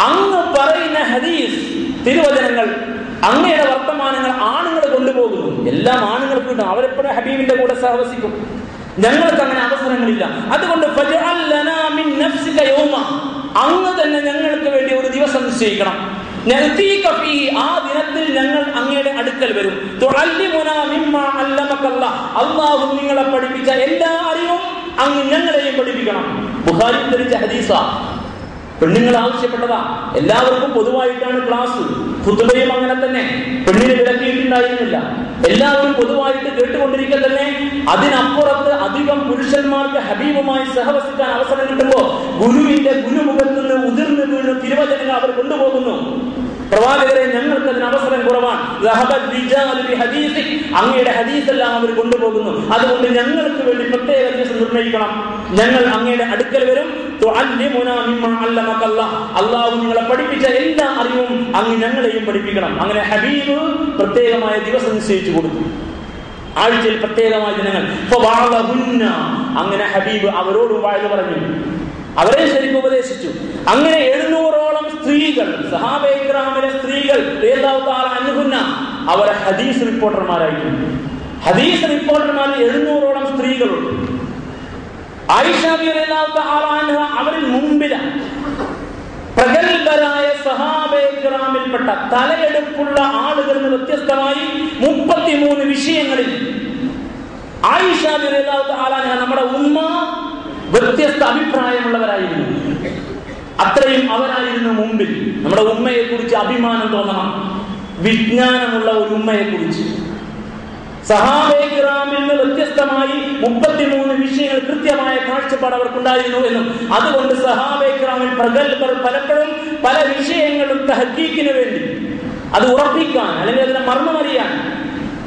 അങ്ങ് പറയുന്ന ഹദീസ് തിരുവചനങ്ങൾ, അങ്ങയുടെ വർത്തമാനങ്ങൾ ആണുങ്ങൾ കൊണ്ടുപോകുന്നു. എല്ലാം ആണുങ്ങൾക്ക് കിട്ടും, അവരെപ്പോഴും ഹബീബിന്റെ കൂടെ സഹവസിക്കും. ഞങ്ങൾക്ക് അങ്ങനെ അവസരങ്ങളില്ല. അതുകൊണ്ട് അങ്ങ് തന്നെ ഞങ്ങൾക്ക് വേണ്ടി ഒരു ദിവസം നിശ്ചയിക്കണം. ആ ദിനത്തിൽ ഞങ്ങൾ അങ്ങയുടെ അടുക്കൽ വരും. അല്ലാഹു നിങ്ങളെ പഠിപ്പിച്ച എല്ലാ അറിവും അങ്ങ് ഞങ്ങളെയും പഠിപ്പിക്കണം. ബുഖാരി ധരിച്ച ഹദീസാ. പെണ്ണുങ്ങൾ ആവശ്യപ്പെട്ടതാ. എല്ലാവർക്കും പൊതുവായിട്ടാണ് ക്ലാസ്. ഖുതുബയും അങ്ങനെ തന്നെ. പെണ്ണിനെ വിലക്കിയിട്ടുണ്ടായിരുന്നില്ല. എല്ലാവരും പൊതുവായിട്ട് കേട്ടുകൊണ്ടിരിക്കുക തന്നെ. അതിനപ്പുറത്ത് അധികം പുരുഷന്മാർക്ക് ഹബീബുമായി സഹവസിക്കാൻ അവസരം കിട്ടുമ്പോൾ ഗുരുവിന്റെ ഗുരുമുഖത്ത് നിന്ന് ഉതിർന്നു വീഴുന്ന തിരുവചനങ്ങൾ അവർ കൊണ്ടുപോകുന്നു. പ്രവാചകരെ, ഞങ്ങൾക്ക് അതിന് അവസരം കുറവാണ്. അങ്ങയുടെ ഹദീസെല്ലാം അവർ കൊണ്ടുപോകുന്നു. അതുകൊണ്ട് ഞങ്ങൾക്ക് വേണ്ടി പ്രത്യേക ദിവസം നിർണ്ണയിക്കണം. ഞങ്ങൾ അങ്ങയുടെ അടുക്കൽ വരും. അല്ലാഹു നിങ്ങളെ പഠിപ്പിച്ച എല്ലാ അറിവും അങ്ങ് ഞങ്ങളെയും പഠിപ്പിക്കണം. അങ്ങനെ ഹബീബ് പ്രത്യേകമായ ദിവസം നിശ്ചയിച്ചു കൊടുത്തു. ആഴ്ചയിൽ പ്രത്യേകമായ ദിനങ്ങൾ. അങ്ങനെ ഹബീബ് അവരോടും വാഴ്ന്നു പറഞ്ഞു, അവരെ ശരിക്കും ഉപദേശിച്ചു. അങ്ങനെ 700ഓളം സ്ത്രീകൾ, സഹാബയെ കിറാമിലെ സ്ത്രീകൾ റളിയല്ലാഹു തആല അൻഹുന്ന, അവർ ഹദീസ് റിപ്പോർട്ടർമാരായിരുന്നു. ഹദീസ് റിപ്പോർട്ടർമാരിൽ 700ഓളം സ്ത്രീകളുണ്ട്. ആയിഷ റളിയല്ലാഹു തആല അൻഹ അവരിൽ മുമ്പിലാണ്. പ്രഗൽഭരായ സഹാബയെ കിറാമിൽപ്പെട്ട തലയെടുപ്പുള്ള ആളുകളിൽ നിന്ന് വ്യത്യസ്തമായി 33 വിഷയങ്ങളിൽ ആയിഷ റളിയല്ലാഹു തആല അൻഹ, നമ്മുടെ ഉമ്മ, വ്യത്യസ്ത അഭിപ്രായമുള്ളവരായിരുന്നു. അത്രയും അവരായിരുന്നു മുമ്പിൽ. നമ്മുടെ ഉമ്മയെ കുറിച്ച് അഭിമാനം തോന്നണം, വിജ്ഞാനമുള്ള ഒരു ഉമ്മയെ കുറിച്ച്. സഹാബയെ കിറാമിൽ നിന്ന് വ്യത്യസ്തമായി 33 വിഷയങ്ങൾ കൃത്യമായ കാഴ്ചപ്പാട് അവർക്കുണ്ടായിരുന്നു എന്നും, അതുകൊണ്ട് സഹാബയെ കിറാമിൽ പ്രഗൽഭർ പലപ്പോഴും പല വിഷയങ്ങളും തഹ്ഖീഖിന് വേണ്ടി, അത് ഉറപ്പിക്കാൻ അല്ലെങ്കിൽ അതിനെ മർമ്മമറിയാൻ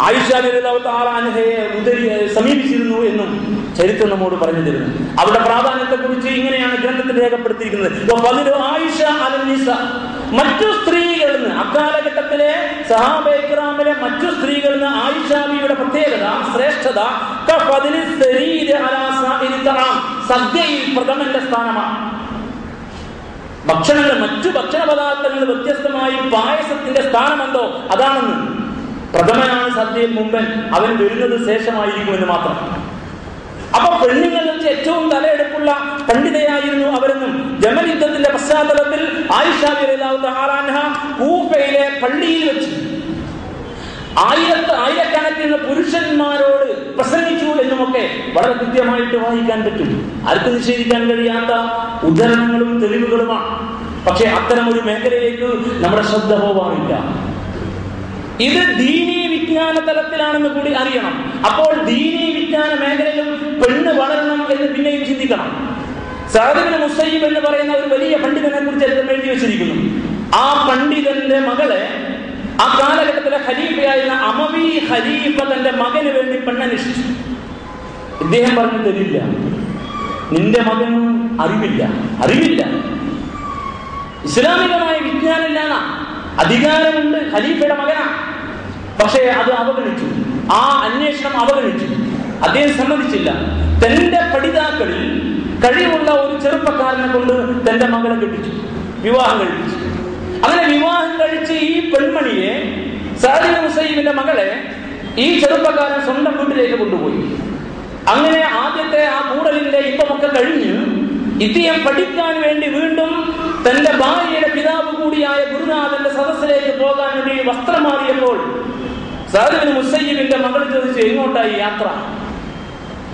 ആയിഷ റളിയല്ലാഹു തആല അൻഹയെ സമീപിച്ചിരുന്നു എന്നും ചരിത്രം നമ്മോട് പറഞ്ഞു തരുന്നു. അവരുടെ പ്രാധാന്യത്തെ കുറിച്ച് ഇങ്ങനെയാണ് ഗ്രന്ഥത്തിൽ രേഖപ്പെടുത്തിയിരിക്കുന്നത്. മറ്റു സ്ത്രീകളിൽ നിന്ന്, അക്കാലഘട്ടത്തിലെ സഹാബയെ കിറാമിലെ മറ്റു സ്ത്രീകളിൽ നിന്ന് ആയിഷ ബിയുടെ പ്രത്യേകത, ശ്രേഷ്ഠത, സദ്യയിൽ പ്രഥമന്റെ സ്ഥാനമാണ്. ഭക്ഷണങ്ങൾ, മറ്റു ഭക്ഷണ പദാർത്ഥങ്ങൾ വ്യത്യസ്തമായി പായസത്തിന്റെ സ്ഥാനമെന്തോ അതാണെന്ന്. പ്രഥമനാണ് സദ്യയിൽ മുമ്പൻ, അവൻ വരുന്നത് ശേഷമായിരിക്കുമെന്ന് മാത്രം. അപ്പൊ പെണ്ണുങ്ങളിൽ വെച്ച് ഏറ്റവും തലയെടുപ്പുള്ള പണ്ഡിതയായിരുന്നു അവരെന്നും. ജമൽ യുദ്ധത്തിന്റെ പശ്ചാത്തലത്തിൽ ആയിഷ റളിയല്ലാഹു തആല അൻഹ കൂഫയിലെ പള്ളിയിൽ വെച്ച് ആയിരക്കണക്കിന് പുരുഷന്മാരോട് പ്രസംഗിച്ചു എന്നുമൊക്കെ വളരെ കൃത്യമായിട്ട് വായിക്കാൻ പറ്റും. ആർക്കും നിഷേധിക്കാൻ കഴിയാത്ത ഉദാഹരണങ്ങളും തെളിവുകളുമാണ്. പക്ഷെ അത്തരം ഒരു മേഖലയിലേക്ക് നമ്മുടെ ശ്രദ്ധ പോവാറില്ല. ഇത് ദീനീ വിജ്ഞാന തലത്തിലാണെന്ന് കൂടി അറിയണം. അപ്പോൾ ദീനീ വിജ്ഞാന മേഖലയിലും പെണ്ണ് വളരണം എന്ന് പിന്നെയും ചിന്തിക്കണം. സഅദ് ഇബ്നു മുസയ്യിബ് എന്ന് പറയുന്ന ഒരു വലിയ പണ്ഡിതനെ കുറിച്ച് എഴുതി വെച്ചിരിക്കുന്നു. ആ പണ്ഡിതന്റെ മകളെ ആ കാലഘട്ടത്തിലെ ഖലീഫയായിരുന്ന അമവി ഖലീഫ തന്റെ മകന് വേണ്ടി പെണ്ണന്വേഷിച്ചു. ഇദ്ദേഹം പറഞ്ഞു, തരില്ല, നിന്റെ മകന് അറിവില്ല, ഇസ്ലാമികമായ വിജ്ഞാനമില്ല, അധികാരമുണ്ട്, ഖലീഫയുടെ മകനാണ്. പക്ഷേ അത് അവഗണിച്ചു, ആ അന്വേഷണം അവഗണിച്ചു. അദ്ദേഹം സമ്മതിച്ചില്ല. തന്റെ പഠിതാക്കളിൽ കഴിവുള്ള ഒരു ചെറുപ്പക്കാരനെ കൊണ്ട് തന്റെ മകളെ കെട്ടിച്ചു, വിവാഹം കഴിപ്പിച്ചു. അങ്ങനെ വിവാഹം കഴിച്ച് ഈ പെൺമണിയെ, സഅദ് ഇബ്നു മുസയ്യിബിന്റെ മകളെ, ഈ ചെറുപ്പക്കാരൻ സ്വന്തം വീട്ടിലേക്ക് കൊണ്ടുപോയി. അങ്ങനെ ആദ്യത്തെ ആ കൂടലിന്റെ ഇപ്പമൊക്കെ കഴിഞ്ഞ് ഇദ്ദേഹം പഠിക്കാൻ വേണ്ടി വീണ്ടും തന്റെ ഭാര്യയുടെ പിതാവ് കൂടിയായ ഗുരുനാഥന്റെ സദസ്സിലേക്ക് പോകാൻ വേണ്ടി വസ്ത്രം മാറിയപ്പോൾ സഅദ് ഇബ്നു മുസയ്യിബിന്റെ മകൾ ചോദിച്ചു, എങ്ങോട്ടായി യാത്ര?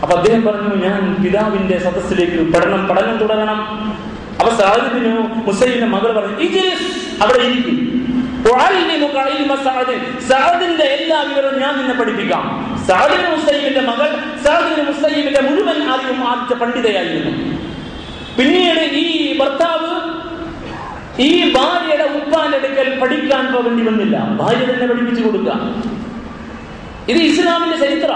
അപ്പൊ അദ്ദേഹം പറഞ്ഞു, ഞാൻ പിതാവിന്റെ സദസ്സിലേക്ക് പഠനം തുടരണം. അപ്പൊ സഅദ് ഇബ്നു മുസയ്യിബിന്റെ മകൾ പറഞ്ഞു, ഇജ്ലിസ്, അവിടെ ഇരിക്കും, സഅദിന്റെ എല്ലാ വിവരവും ഞാൻ നിന്നെ പഠിപ്പിക്കാം. സഅദ് ഇബ്നു മുസയ്യിബിന്റെ മകൾ സഅദ് ഇബ്നു മുസയ്യിബിന്റെ മുഴുവൻ അറിവും ആദ്യ പണ്ഡിതയായിരുന്നു. പിന്നീട് ഈ ഭർത്താവ് ഈ ഭാര്യയുടെ ഉപ്പാന്റെ അടുക്കൽ പഠിക്കാൻ പോകേണ്ടി വന്നില്ല, ഭാര്യ തന്നെ പഠിപ്പിച്ചു കൊടുക്കുക. ഇത് ഇസ്ലാമിന്റെ ചരിത്ര.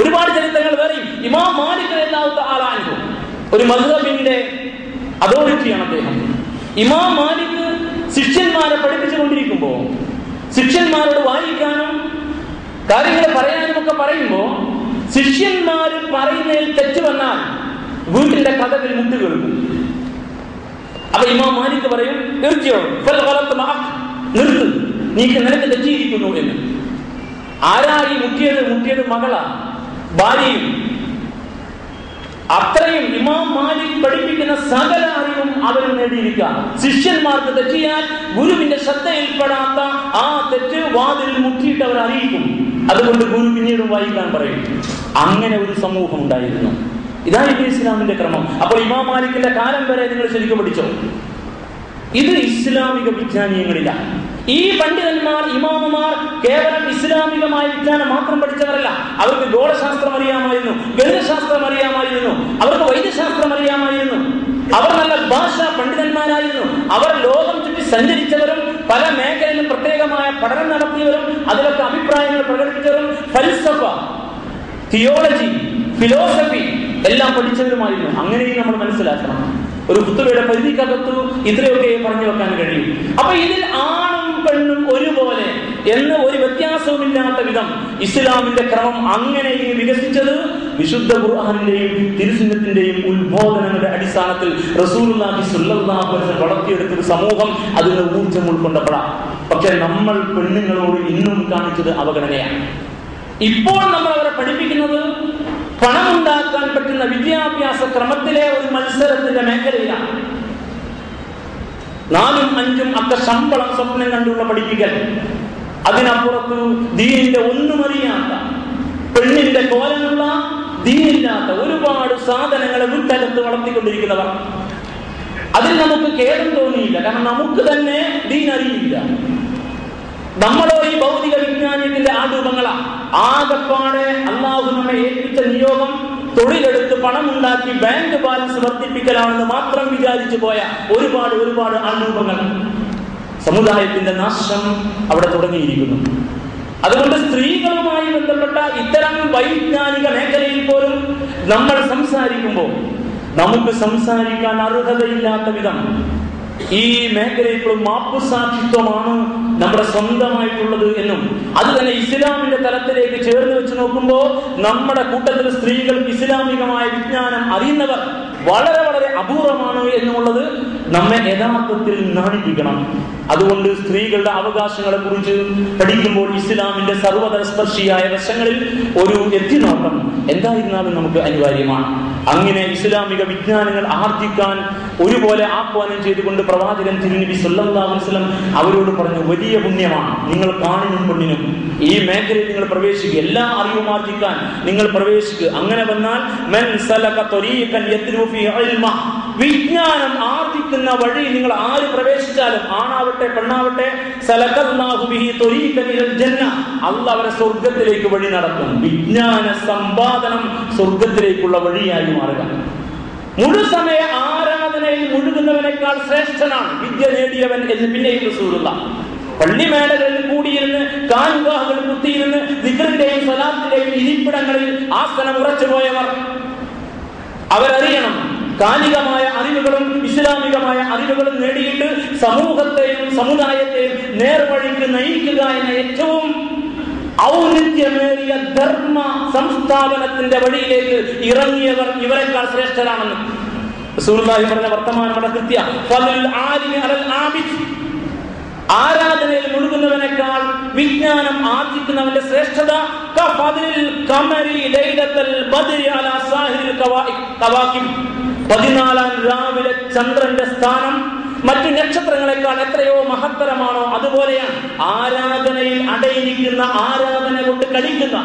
ഒരുപാട് ചരിത്രങ്ങൾ വേറെയും. ഇമാം മാലിക് റളിയല്ലാഹു തആല അൻഹു ഒരു മദ്ഹബിന്റെ അതോറിറ്റിയാണ് അദ്ദേഹം. ഇമാം മാലിക് ശിഷ്യന്മാരെ പഠിപ്പിച്ചുകൊണ്ടിരിക്കുമ്പോ ശിഷ്യന്മാരോട് വായിക്കാനും കാര്യങ്ങൾ പറയാനും ഒക്കെ പറയുമ്പോ ശിഷ്യന്മാര് പറയുന്നതിൽ തെറ്റ് വന്നാൽ വീട്ടിന്റെ കഥകൾ മുട്ട് കേൾക്കും. അപ്പൊ ഇമാം മാലിക് പറയും, നിർത്ത്, നിനക്ക് തെറ്റിയിരിക്കുന്നു എന്ന്. ആരായി മുട്ടിയത് മകളാ, ഭാര്യയും. അത്രയും ഇമാം മാലിക് പഠിപ്പിക്കുന്ന സകല അറിവും അവർ നേടിയിരിക്കുക. ശിഷ്യന്മാർക്ക് തെറ്റിയാൽ ഗുരുവിന്റെ ശ്രദ്ധയിൽപ്പെടാത്ത ആ തെറ്റ് വാതിൽ മുട്ടിയിട്ട് അവർ അറിയിക്കും. അതുകൊണ്ട് ഗുരു പിന്നീട് വായിക്കാൻ പറയും. അങ്ങനെ ഒരു സമൂഹം ഉണ്ടായിരുന്നു. ഇതായിരുന്നു ഇസ്ലാമിന്റെ ക്രമം. അപ്പോൾ ഇമാം മാലിക്കിന്റെ കാലം വരെ നിങ്ങൾ ശരിക്കും പഠിച്ചോ? ഇത് ഇസ്ലാമിക വിജ്ഞാനീയങ്ങളില്ല. ഈ പണ്ഡിതന്മാർ, ഇമാമുമാർ കേവലം ഇസ്ലാമികമായ വിജ്ഞാനം മാത്രം പഠിച്ചവരല്ല. അവർക്ക് ഗോളശാസ്ത്രം അറിയാമായിരുന്നു, ഗണിതശാസ്ത്രം അറിയാമായിരുന്നു, അവർക്ക് വൈദ്യശാസ്ത്രം അറിയാമായിരുന്നു. അവർ നല്ല ഭാഷാ പണ്ഡിതന്മാരായിരുന്നു. അവർ ലോകം ചുറ്റി സഞ്ചരിച്ചവരും പല മേഖലയിലും പ്രത്യേകമായ പഠനം നടത്തിയവരും അതിലൊക്കെ അഭിപ്രായങ്ങൾ പ്രകടിപ്പിച്ചവരും ഫൽസഫ, തിയോളജി, ഫിലോസഫി എല്ലാം പഠിച്ചവരുമായിരുന്നു. അങ്ങനെയും നമ്മൾ മനസ്സിലാക്കണം. ഒരു ഖുതുബയുടെ പരിധിക്കകത്തു ഇത്രയൊക്കെ പറഞ്ഞു വെക്കാൻ കഴിയും. അപ്പൊ ഇതിൽ ആണും പെണ്ണും ഒരുപോലെ എന്ന് ഒരു വ്യത്യാസവുമില്ലാത്ത വിധം ഇസ്ലാമിന്റെ ക്രമം അങ്ങനെ വികസിച്ചത് വിശുദ്ധ ഖുർആനിന്റെയും തിരുസുന്നത്തിന്റെയും ഉത്ബോധനങ്ങളുടെ അടിസ്ഥാനത്തിൽ റസൂലുള്ളാഹി സ്വല്ലല്ലാഹു അലൈഹി വസല്ലം വളർത്തിയെടുത്തൊരു സമൂഹം അതിന് ഊർജ്ജം ഉൾക്കൊണ്ടപ്പെടാം. പക്ഷെ നമ്മൾ പെണ്ണുങ്ങളോട് ഇന്നും കാണിച്ചത് അവഗണനയാണ്. ഇപ്പോൾ നമ്മൾ അവരെ പഠിപ്പിക്കുന്നത് പണമുണ്ടാക്കാൻ പറ്റുന്ന വിദ്യാഭ്യാസ ക്രമത്തിലെ ഒരു മത്സരത്തിന്റെ മേഖലയിലാണ്. 4ഉം 5ഉം ഒക്കെ ശമ്പളം സ്വപ്നം കണ്ടുള്ള പഠിപ്പിക്കൽ. അതിനപ്പുറത്ത് ദീനിന്റെ ഒന്നും അറിയാത്ത, പെണ്ണിന്റെ കോലമുള്ള, ദീനില്ലാത്ത ഒരുപാട് സാധനങ്ങളെ വിട്ടകത്ത് വളർത്തിക്കൊണ്ടിരിക്കുന്നവർ. അതിൽ നമുക്ക് ഖേദം തോന്നിയില്ല. കാരണം നമുക്ക് തന്നെ ദീൻ അറിയില്ല. നമ്മളോ ഈ ഭൗതിക വിജ്ഞാനത്തിന്റെ ആരൂപങ്ങളാ. ആകപ്പാടെ അള്ളാഹു നമ്മെ ഏൽപ്പിച്ച നിയോഗം തൊഴിലെടുത്ത് പണമുണ്ടാക്കി ബാങ്ക് ബാലൻസ് വർദ്ധിപ്പിക്കലാണെന്ന് മാത്രം വിചാരിച്ചു പോയ ഒരുപാട് ആരൂപങ്ങൾ. സമുദായത്തിന്റെ നാശം അവിടെ തുടങ്ങിയിരിക്കുന്നു. അതുകൊണ്ട് സ്ത്രീകളുമായി ബന്ധപ്പെട്ട ഇത്തരം വൈജ്ഞാനിക മേഖലയിൽ പോലും നമ്മൾ സംസാരിക്കുമ്പോൾ നമുക്ക് സംസാരിക്കാൻ അർഹതയില്ലാത്ത വിധം ഈ മേഖലയിൽ മാപ്പുസാക്ഷിത്വമാണ് നമ്മുടെ സ്വന്തമായിട്ടുള്ളത് എന്നും അത് തന്നെ ഇസ്ലാമിന്റെ തലത്തിലേക്ക് ചേർന്ന് വെച്ച് നോക്കുമ്പോൾ നമ്മുടെ കൂട്ടത്തിൽ സ്ത്രീകൾക്ക് ഇസ്ലാമികമായ വിജ്ഞാനം അറിയുന്നവർ വളരെ അപൂർവമാണ് എന്നുള്ളത് നമ്മെ യഥാർത്ഥത്തിൽ നാണിപ്പിക്കണം. അതുകൊണ്ട് സ്ത്രീകളുടെ അവകാശങ്ങളെ കുറിച്ച് പഠിക്കുമ്പോൾ ഇസ്ലാമിന്റെ സർവതലസ്പർശിയായ വശങ്ങളിൽ ഒരു എത്തിനോട്ടം എന്തായിരുന്നാലും നമുക്ക് അനിവാര്യമാണ്. അങ്ങനെ ഇസ്ലാമിക വിജ്ഞാനങ്ങൾ ആർജിക്കാൻ ഒരുപോലെ ആഹ്വാനം ചെയ്തുകൊണ്ട് പ്രവാചകൻ തിരുനബി സല്ലല്ലാഹു അലൈഹി വസല്ലം അവരോട് പറഞ്ഞു, വലിയ പുണ്യമാണ് നിങ്ങൾ കാണിനും പെണ്ണിനും ഈ മേഖലയിൽ നിങ്ങൾ പ്രവേശിക്കുക, എല്ലാ അറിവും ആർജിക്കാൻ നിങ്ങൾ പ്രവേശിക്കുക. അങ്ങനെ വന്നാൽ മൻ സലക ത്വരീഖൻ യത്ലു ഫീ ഇൽമ, വിജ്ഞാനം ആർജിക്കുന്ന വഴി നിങ്ങൾ ആര് പ്രവേശിച്ചാലും ആണാവട്ടെ പെണ്ണാവട്ടെ, സലകല്ലാഹു ബിഹി ത്വരീഖൻ ഇലൽ ജന്ന, അല്ലാഹു അവരെ സ്വർഗ്ഗത്തിലേക്ക് വഴി നടത്തും. വിജ്ഞാന സമ്പാദനം സ്വർഗ്ഗത്തിലേക്കുള്ള വഴിയായി മാറുക. മുഴുസമയ ആരാധനയിൽ മുഴുകുന്നവനേക്കാൾ ശ്രേഷ്ഠനാണ് വിദ്യ നേടിയവൻ എന്ന് പിന്നെയും റസൂലുള്ളാഹ്. പള്ളിമേടകളിൽ കൂടിയിരുന്ന് കാൻവാഹകൾ കുത്തിയിരുന്ന് ദിക്റിന്റെയും സ്വലാത്തിന്റെയും ഇരിപ്പിടങ്ങളിൽ ആസനം ഉറച്ചുപോയവർ അവരറിയണം, കാലികമായ അറിവുകളും ഇസ്ലാമികമായ അറിവുകളും നേടിയിട്ട് സമൂഹത്തെയും സമുദായത്തെയും നേർവഴിക്ക് നയിക്കുക എന്ന ഏറ്റവും ഔന്നത്യമേറിയ ധർമ്മ സംസ്ഥാപനത്തിന്റെ വഴിയിലേക്ക് ഇറങ്ങിയവർ ഇവരെക്കാൾ ശ്രേഷ്ഠരാണെന്ന് റസൂലുള്ളാഹി പറഞ്ഞ വർത്തമാനം വളരെ കൃത്യ. ഫളൽ ആലിമി അലൽ ആബിദ്, ആരാധനയിൽ മുഴുകുന്നവനേക്കാൾ വിജ്ഞാനം ആർജിക്കുന്നവന്റെ ശ്രേഷ്ഠത കഫദിൽ ഖമരി ലൈലത്തുൽ ബദ്രി അലാ സാഹിരിൽ കവാകിബ്, 14 രാവിലെ ചന്ദ്രന്റെ സ്ഥാനം മറ്റു നക്ഷത്രങ്ങളെക്കാൾ എത്രയോ മഹത്തരമാണോ അതുപോലെയാണ് ആരാധനയിൽ അടയിരിക്കുന്ന, ആരാധന കൊണ്ട് കളിക്കുന്ന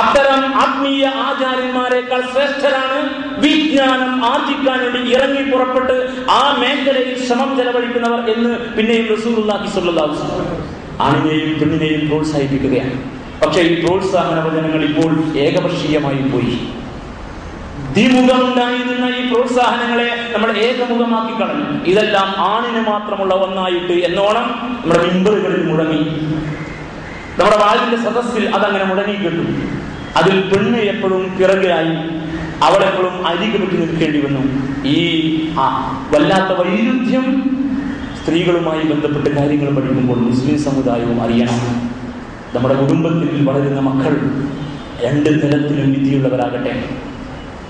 അത്തരം ആത്മീയ ആചാര്യന്മാരെക്കാൾ ശ്രേഷ്ഠരാണ് വിജ്ഞാനം ആർജിക്കാൻ വേണ്ടി ഇറങ്ങി പുറപ്പെട്ട് ആ മേഖലയിൽ ശ്രമം ചെലവഴിക്കുന്നവർ എന്ന് പിന്നെയും റസൂലുള്ളാഹി സ്വല്ലല്ലാഹു അലൈഹി വസല്ലം ആണിനെയും പെണ്ണിനെയും പ്രോത്സാഹിപ്പിക്കുകയാണ്. പക്ഷേ ഈ പ്രോത്സാഹന വചനങ്ങൾ ഇപ്പോൾ ഏകപക്ഷീയമായി പോയി. ദ്വിമുഖമുണ്ടായിരുന്ന ഈ പ്രോത്സാഹനങ്ങളെ നമ്മൾ ഏകമുഖമാക്കി കളഞ്ഞു. ഇതെല്ലാം ആണിന് മാത്രമുള്ള ഒന്നായിട്ട് എന്നോണം നമ്മുടെ മിമ്പറുകളിൽ മുഴങ്ങി, നമ്മുടെ വാലിന്റെ സദസ്സിൽ അതങ്ങനെ മുടങ്ങിക്കിട്ടു. അതിൽ പെണ്ണ് എപ്പോഴും പിറകിലായി, അവളെപ്പോഴും അരികെ പറ്റി നിൽക്കേണ്ടി വന്നു. ഈ വല്ലാത്ത വൈരുദ്ധ്യം സ്ത്രീകളുമായി ബന്ധപ്പെട്ട് കാര്യങ്ങൾ പഠിക്കുമ്പോൾ മുസ്ലിം സമുദായവും അറിയണം. നമ്മുടെ കുടുംബത്തിൽ വളരുന്ന മക്കൾ രണ്ട് തലത്തിലും വിധിയുള്ളവരാകട്ടെ.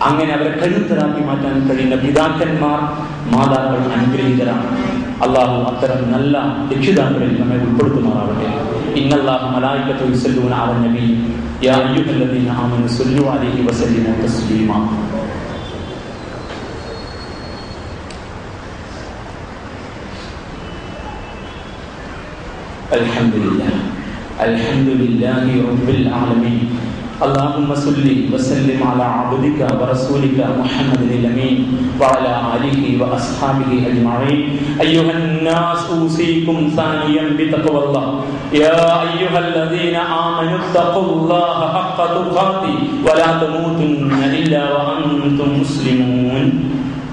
അങ്ങനെ അവരെ കരുത്തരാക്കി മാറ്റാൻ കഴിയുന്ന പിതാക്കന്മാർ, മാതാക്കൾ അനുഗ്രഹീതരാണ്. അള്ളാഹു അത്തരം നല്ല രക്ഷിതാക്കളിൽ നമ്മെ ഉൾപ്പെടുത്തുമാറാവട്ടെ. ഇന്നല്ലാഹു മലായികതു യുസല്ലൂന അലൻ നബി യാ അയ്യുഹല്ലദീന ആമനു സ്വല്ലു അലൈഹി വസല്ലിമു തസ്ലീമാ. അൽഹംദുലില്ലാഹി റബ്ബിൽ ആലമീൻ. اللهم صل وسلم على عبدك ورسولك محمد الأمين وعلى آله وأصحابه أجمعين. أيها الناس أوصيكم ثانيا بتقوى الله. يا أيها الذين آمنوا اتقوا الله حق تقاته ولا تموتن إلا وأنتم مسلمون.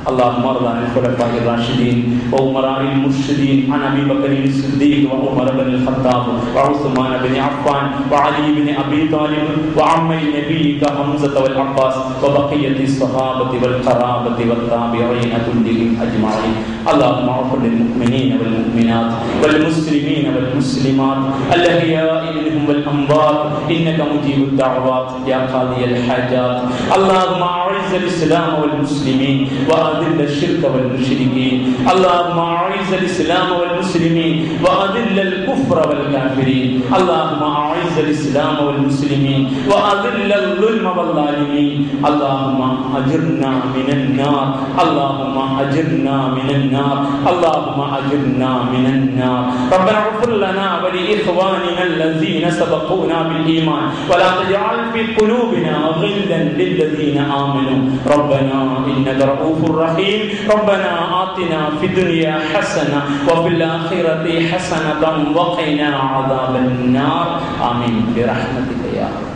اللهم ارض عن الخلفاء الراشدين وأمراء المرشدين عن أبي بكر الصديق وعمر بن الخطاب وعثمان بن عفان وعلي بن أبي طالب وعمي نبيك حمزة والعباس وبقية الصحابة والقرابة والتابعين كلهم أجمعين. اللهم اغفر للمؤمنين والمؤمنات والمسلمين والمسلمات الأحياء منهم والأموات إنك مجيب الدعوات يا قاضي الحاجات. اللهم أعز الإسلام والمسلمين وأذل الشرك والمشركين. اللهم أعز الإسلام والمسلمين وأذل الكفر والكافرين. اللهم أعز الإسلام والمسلمين وأذل الظلم والظالمين. اللهم أجرنا من النار. اللهم أجرنا من النار. اللهم أجرنا من النار. ربنا اغفر لنا ولإخواننا الذين سبقونا بالإيمان ولا تجعل في قلوبنا غلا للذين آمنوا ربنا إنك رؤوف رحيم. ربنا آتنا في الدنيا حسنة وفي الآخرة حسنة وقنا عذاب النار. آمين برحمتك يا رب.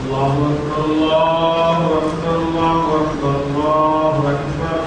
الله أكبر الله أكبر الله أكبر الله أكبر.